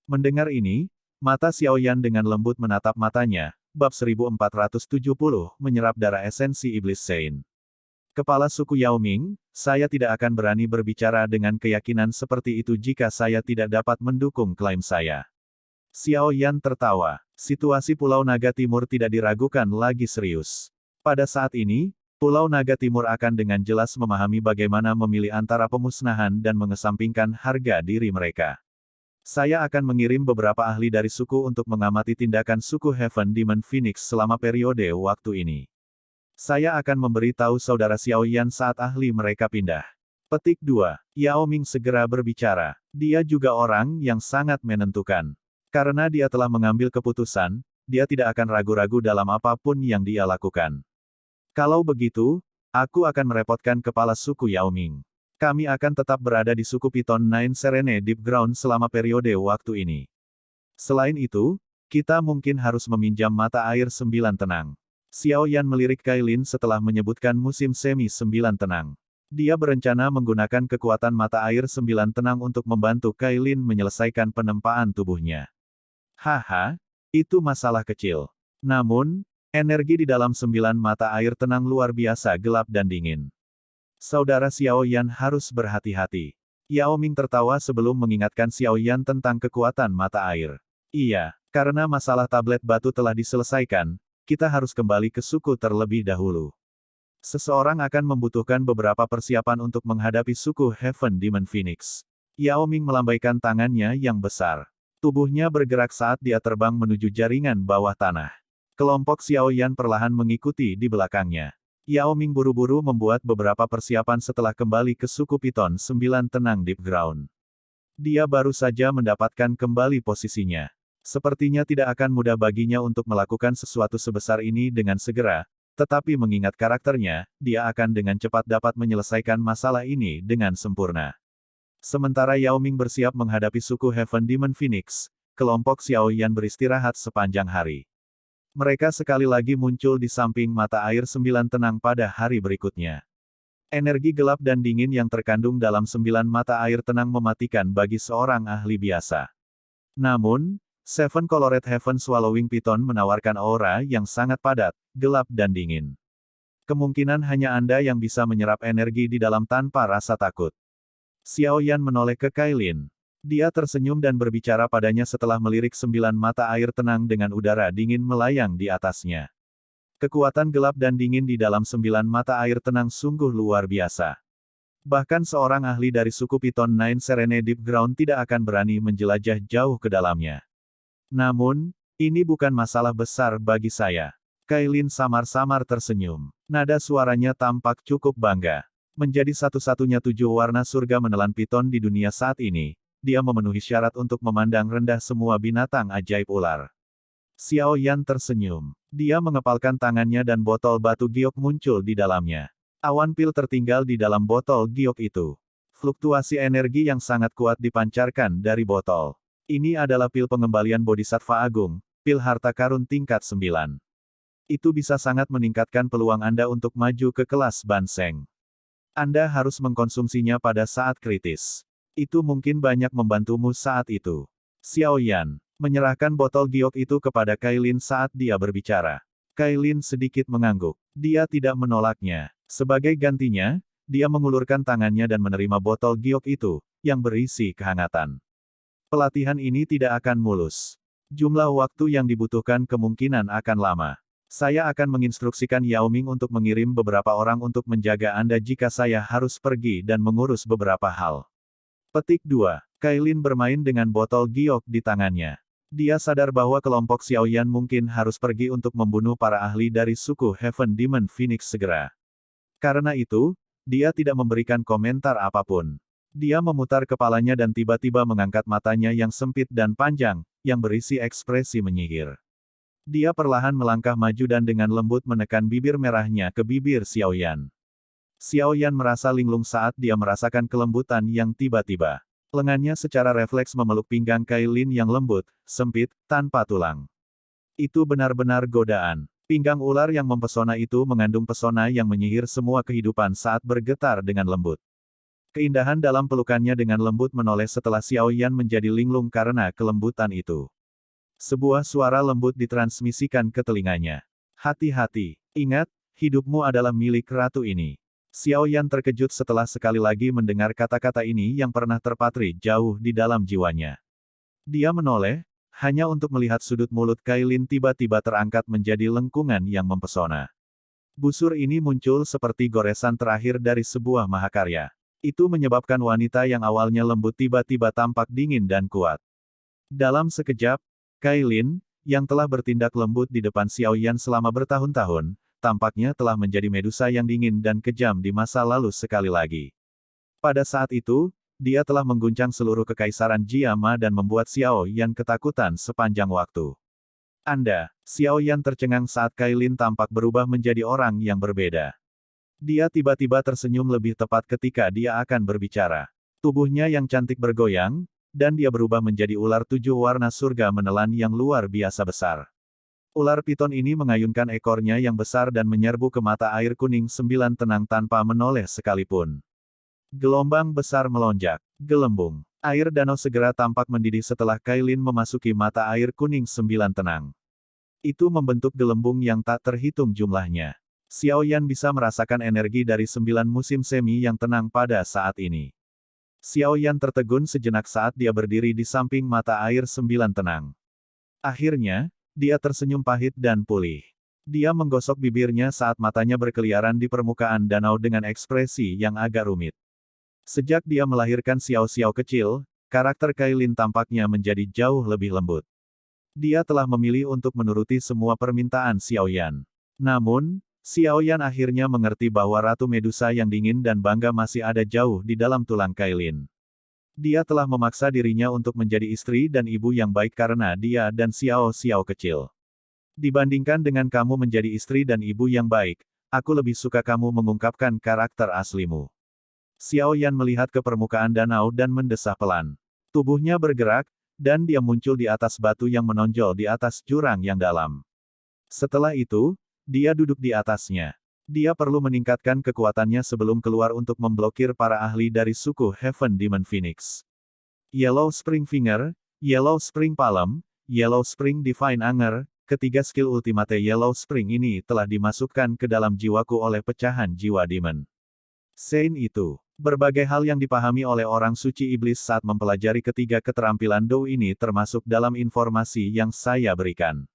Mendengar ini, mata Xiao Yan dengan lembut menatap matanya, bab 1470, menyerap darah esensi Iblis Sein. Kepala suku Yao Ming, saya tidak akan berani berbicara dengan keyakinan seperti itu jika saya tidak dapat mendukung klaim saya. Xiao Yan tertawa. Situasi Pulau Naga Timur tidak diragukan lagi serius. Pada saat ini, Pulau Naga Timur akan dengan jelas memahami bagaimana memilih antara pemusnahan dan mengesampingkan harga diri mereka. Saya akan mengirim beberapa ahli dari suku untuk mengamati tindakan suku Heaven Demon Phoenix selama periode waktu ini. Saya akan memberi tahu saudara Xiao Yan saat ahli mereka pindah. Petik 2. Yao Ming segera berbicara. Dia juga orang yang sangat menentukan. Karena dia telah mengambil keputusan, dia tidak akan ragu-ragu dalam apapun yang dia lakukan. Kalau begitu, aku akan merepotkan kepala suku Yao Ming. Kami akan tetap berada di suku Piton Nine Serene Deep Ground selama periode waktu ini. Selain itu, kita mungkin harus meminjam mata air 9 tenang. Xiao Yan melirik Kailin setelah menyebutkan musim semi 9 tenang. Dia berencana menggunakan kekuatan mata air 9 tenang untuk membantu Kailin menyelesaikan penempaan tubuhnya. Haha, itu masalah kecil. Namun, energi di dalam 9 mata air tenang luar biasa gelap dan dingin. Saudara Xiao Yan harus berhati-hati. Yao Ming tertawa sebelum mengingatkan Xiao Yan tentang kekuatan mata air. Iya, karena masalah tablet batu telah diselesaikan, kita harus kembali ke suku terlebih dahulu. Seseorang akan membutuhkan beberapa persiapan untuk menghadapi suku Heaven Demon Phoenix. Yao Ming melambaikan tangannya yang besar. Tubuhnya bergerak saat dia terbang menuju jaringan bawah tanah. Kelompok Xiao Yan perlahan mengikuti di belakangnya. Yao Ming buru-buru membuat beberapa persiapan setelah kembali ke suku Piton 9 Tenang Deep Ground. Dia baru saja mendapatkan kembali posisinya. Sepertinya tidak akan mudah baginya untuk melakukan sesuatu sebesar ini dengan segera, tetapi mengingat karakternya, dia akan dengan cepat dapat menyelesaikan masalah ini dengan sempurna. Sementara Yao Ming bersiap menghadapi suku Heaven Demon Phoenix, kelompok Xiao Yan beristirahat sepanjang hari. Mereka sekali lagi muncul di samping mata air 9 tenang pada hari berikutnya. Energi gelap dan dingin yang terkandung dalam 9 mata air tenang mematikan bagi seorang ahli biasa. Namun, Seven Colored Heaven Swallowing Python menawarkan aura yang sangat padat, gelap dan dingin. Kemungkinan hanya Anda yang bisa menyerap energi di dalam tanpa rasa takut. Xiao Yan menoleh ke Kailin. Dia tersenyum dan berbicara padanya setelah melirik 9 mata air tenang dengan udara dingin melayang di atasnya. Kekuatan gelap dan dingin di dalam 9 mata air tenang sungguh luar biasa. Bahkan seorang ahli dari suku Python Nine Serene Deep Ground tidak akan berani menjelajah jauh ke dalamnya. Namun, ini bukan masalah besar bagi saya. Kailin samar-samar tersenyum. Nada suaranya tampak cukup bangga. Menjadi satu-satunya 7 warna surga menelan piton di dunia saat ini, dia memenuhi syarat untuk memandang rendah semua binatang ajaib ular. Xiao Yan tersenyum. Dia mengepalkan tangannya dan botol batu giok muncul di dalamnya. Awan pil tertinggal di dalam botol giok itu. Fluktuasi energi yang sangat kuat dipancarkan dari botol. Ini adalah pil pengembalian Bodhisattva Agung, pil harta karun tingkat 9. Itu bisa sangat meningkatkan peluang Anda untuk maju ke kelas Banseng. Anda harus mengkonsumsinya pada saat kritis. Itu mungkin banyak membantumu saat itu. Xiao Yan menyerahkan botol giok itu kepada Kailin saat dia berbicara. Kailin sedikit mengangguk. Dia tidak menolaknya. Sebagai gantinya, dia mengulurkan tangannya dan menerima botol giok itu, yang berisi kehangatan. Pelatihan ini tidak akan mulus. Jumlah waktu yang dibutuhkan kemungkinan akan lama. Saya akan menginstruksikan Yao Ming untuk mengirim beberapa orang untuk menjaga Anda jika saya harus pergi dan mengurus beberapa hal. Petik 2. Kailin bermain dengan botol giok di tangannya. Dia sadar bahwa kelompok Xiao Yan mungkin harus pergi untuk membunuh para ahli dari suku Heaven Demon Phoenix segera. Karena itu, dia tidak memberikan komentar apapun. Dia memutar kepalanya dan tiba-tiba mengangkat matanya yang sempit dan panjang, yang berisi ekspresi menyihir. Dia perlahan melangkah maju dan dengan lembut menekan bibir merahnya ke bibir Xiao Yan. Xiao Yan merasa linglung saat dia merasakan kelembutan yang tiba-tiba. Lengannya secara refleks memeluk pinggang Kailin yang lembut, sempit, tanpa tulang. Itu benar-benar godaan. Pinggang ular yang mempesona itu mengandung pesona yang menyihir semua kehidupan saat bergetar dengan lembut. Keindahan dalam pelukannya dengan lembut menoleh setelah Xiao Yan menjadi linglung karena kelembutan itu. Sebuah suara lembut ditransmisikan ke telinganya. Hati-hati. Ingat, hidupmu adalah milik ratu ini. Xiao Yan terkejut setelah sekali lagi mendengar kata-kata ini yang pernah terpatri jauh di dalam jiwanya. Dia menoleh, hanya untuk melihat sudut mulut Kailin tiba-tiba terangkat menjadi lengkungan yang mempesona. Busur ini muncul seperti goresan terakhir dari sebuah mahakarya. Itu menyebabkan wanita yang awalnya lembut tiba-tiba tampak dingin dan kuat. Dalam sekejap, Kailin, yang telah bertindak lembut di depan Xiao Yan selama bertahun-tahun, tampaknya telah menjadi medusa yang dingin dan kejam di masa lalu sekali lagi. Pada saat itu, dia telah mengguncang seluruh kekaisaran Jiama dan membuat Xiao Yan ketakutan sepanjang waktu. Anda, Xiao Yan tercengang saat Kailin tampak berubah menjadi orang yang berbeda. Dia tiba-tiba tersenyum lebih tepat ketika dia akan berbicara. Tubuhnya yang cantik bergoyang, dan dia berubah menjadi ular 7 warna surga menelan yang luar biasa besar. Ular piton ini mengayunkan ekornya yang besar dan menyerbu ke mata air kuning 9 tenang tanpa menoleh sekalipun. Gelombang besar melonjak. Gelembung. Air danau segera tampak mendidih setelah Kailin memasuki mata air kuning 9 tenang. Itu membentuk gelembung yang tak terhitung jumlahnya. Xiao Yan bisa merasakan energi dari 9 musim semi yang tenang pada saat ini. Xiao Yan tertegun sejenak saat dia berdiri di samping mata air 9 tenang. Akhirnya, dia tersenyum pahit dan pulih. Dia menggosok bibirnya saat matanya berkeliaran di permukaan danau dengan ekspresi yang agak rumit. Sejak dia melahirkan Xiao-Xiao kecil, karakter Kailin tampaknya menjadi jauh lebih lembut. Dia telah memilih untuk menuruti semua permintaan Xiao Yan. Namun, Xiao Yan akhirnya mengerti bahwa Ratu Medusa yang dingin dan bangga masih ada jauh di dalam tulang Kailin. Dia telah memaksa dirinya untuk menjadi istri dan ibu yang baik karena dia dan Xiao-Xiao kecil. Dibandingkan dengan kamu menjadi istri dan ibu yang baik, aku lebih suka kamu mengungkapkan karakter aslimu. Xiao Yan melihat ke permukaan danau dan mendesah pelan. Tubuhnya bergerak, dan dia muncul di atas batu yang menonjol di atas jurang yang dalam. Setelah itu, dia duduk di atasnya. Dia perlu meningkatkan kekuatannya sebelum keluar untuk memblokir para ahli dari suku Heaven Demon Phoenix. Yellow Spring Finger, Yellow Spring Palm, Yellow Spring Divine Anger, ketiga skill ultimate Yellow Spring ini telah dimasukkan ke dalam jiwaku oleh pecahan jiwa Demon Saint itu. Berbagai hal yang dipahami oleh orang suci iblis saat mempelajari ketiga keterampilan Do ini termasuk dalam informasi yang saya berikan.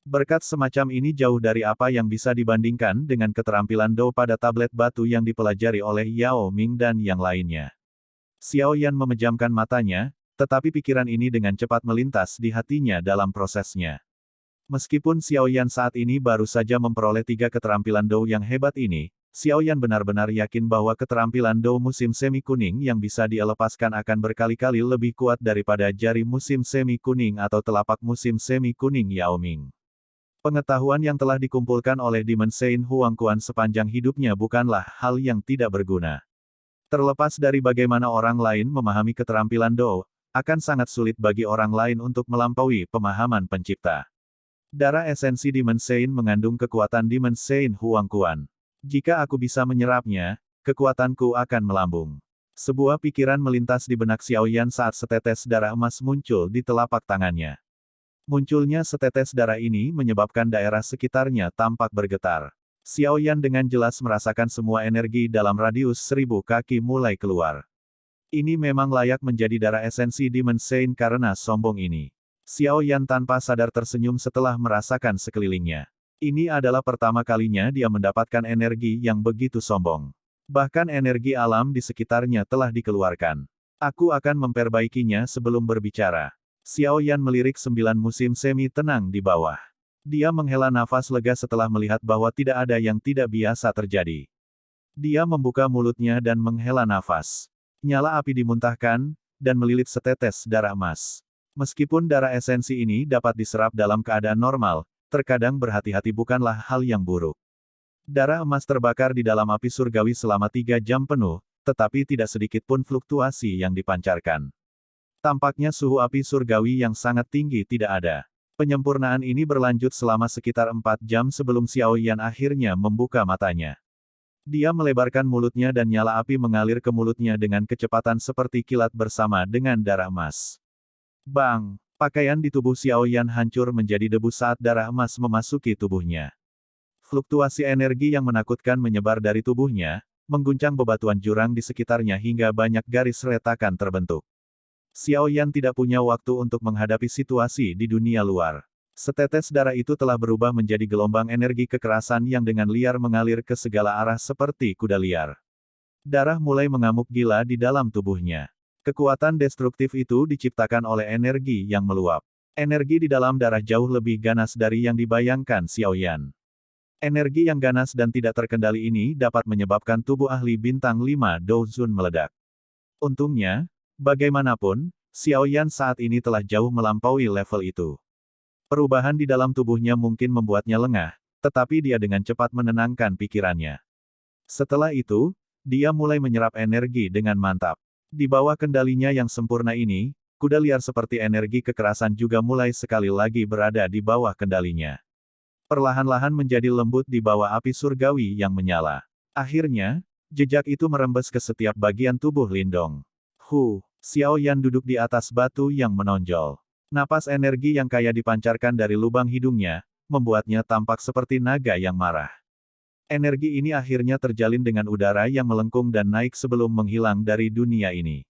Berkat semacam ini jauh dari apa yang bisa dibandingkan dengan keterampilan Do pada tablet batu yang dipelajari oleh Yao Ming dan yang lainnya. Xiao Yan memejamkan matanya, tetapi pikiran ini dengan cepat melintas di hatinya dalam prosesnya. Meskipun Xiao Yan saat ini baru saja memperoleh 3 keterampilan Do yang hebat ini, Xiao Yan benar-benar yakin bahwa keterampilan Do musim semi kuning yang bisa dia lepaskan akan berkali-kali lebih kuat daripada jari musim semi kuning atau telapak musim semi kuning Yao Ming. Pengetahuan yang telah dikumpulkan oleh Demon Saint Huangquan sepanjang hidupnya bukanlah hal yang tidak berguna. Terlepas dari bagaimana orang lain memahami keterampilan Do, akan sangat sulit bagi orang lain untuk melampaui pemahaman pencipta. Darah esensi Demon Saint mengandung kekuatan Demon Saint Huangquan. Jika aku bisa menyerapnya, kekuatanku akan melambung. Sebuah pikiran melintas di benak Xiao Yan saat setetes darah emas muncul di telapak tangannya. Munculnya setetes darah ini menyebabkan daerah sekitarnya tampak bergetar. Xiao Yan dengan jelas merasakan semua energi dalam radius 1000 kaki mulai keluar. Ini memang layak menjadi darah esensi Demon Saint karena sombong ini. Xiao Yan tanpa sadar tersenyum setelah merasakan sekelilingnya. Ini adalah pertama kalinya dia mendapatkan energi yang begitu sombong. Bahkan energi alam di sekitarnya telah dikeluarkan. Aku akan memperbaikinya sebelum berbicara. Xiao Yan melirik 9 musim semi tenang di bawah. Dia menghela nafas lega setelah melihat bahwa tidak ada yang tidak biasa terjadi. Dia membuka mulutnya dan menghela nafas. Nyala api dimuntahkan, dan melilit setetes darah emas. Meskipun darah esensi ini dapat diserap dalam keadaan normal, terkadang berhati-hati bukanlah hal yang buruk. Darah emas terbakar di dalam api surgawi selama 3 jam penuh, tetapi tidak sedikit pun fluktuasi yang dipancarkan. Tampaknya suhu api surgawi yang sangat tinggi tidak ada. Penyempurnaan ini berlanjut selama sekitar 4 jam sebelum Xiao Yan akhirnya membuka matanya. Dia melebarkan mulutnya dan nyala api mengalir ke mulutnya dengan kecepatan seperti kilat bersama dengan darah emas. Bang! Pakaian di tubuh Xiao Yan hancur menjadi debu saat darah emas memasuki tubuhnya. Fluktuasi energi yang menakutkan menyebar dari tubuhnya, mengguncang bebatuan jurang di sekitarnya hingga banyak garis retakan terbentuk. Xiao Yan tidak punya waktu untuk menghadapi situasi di dunia luar. Setetes darah itu telah berubah menjadi gelombang energi kekerasan yang dengan liar mengalir ke segala arah seperti kuda liar. Darah mulai mengamuk gila di dalam tubuhnya. Kekuatan destruktif itu diciptakan oleh energi yang meluap. Energi di dalam darah jauh lebih ganas dari yang dibayangkan Xiao Yan. Energi yang ganas dan tidak terkendali ini dapat menyebabkan tubuh ahli bintang 5 Douzun meledak. Untungnya, bagaimanapun, Xiao Yan saat ini telah jauh melampaui level itu. Perubahan di dalam tubuhnya mungkin membuatnya lengah, tetapi dia dengan cepat menenangkan pikirannya. Setelah itu, dia mulai menyerap energi dengan mantap. Di bawah kendalinya yang sempurna ini, kuda liar seperti energi kekerasan juga mulai sekali lagi berada di bawah kendalinya. Perlahan-lahan menjadi lembut di bawah api surgawi yang menyala. Akhirnya, jejak itu merembes ke setiap bagian tubuh Lindong. Xiao Yan duduk di atas batu yang menonjol. Napas energi yang kaya dipancarkan dari lubang hidungnya, membuatnya tampak seperti naga yang marah. Energi ini akhirnya terjalin dengan udara yang melengkung dan naik sebelum menghilang dari dunia ini.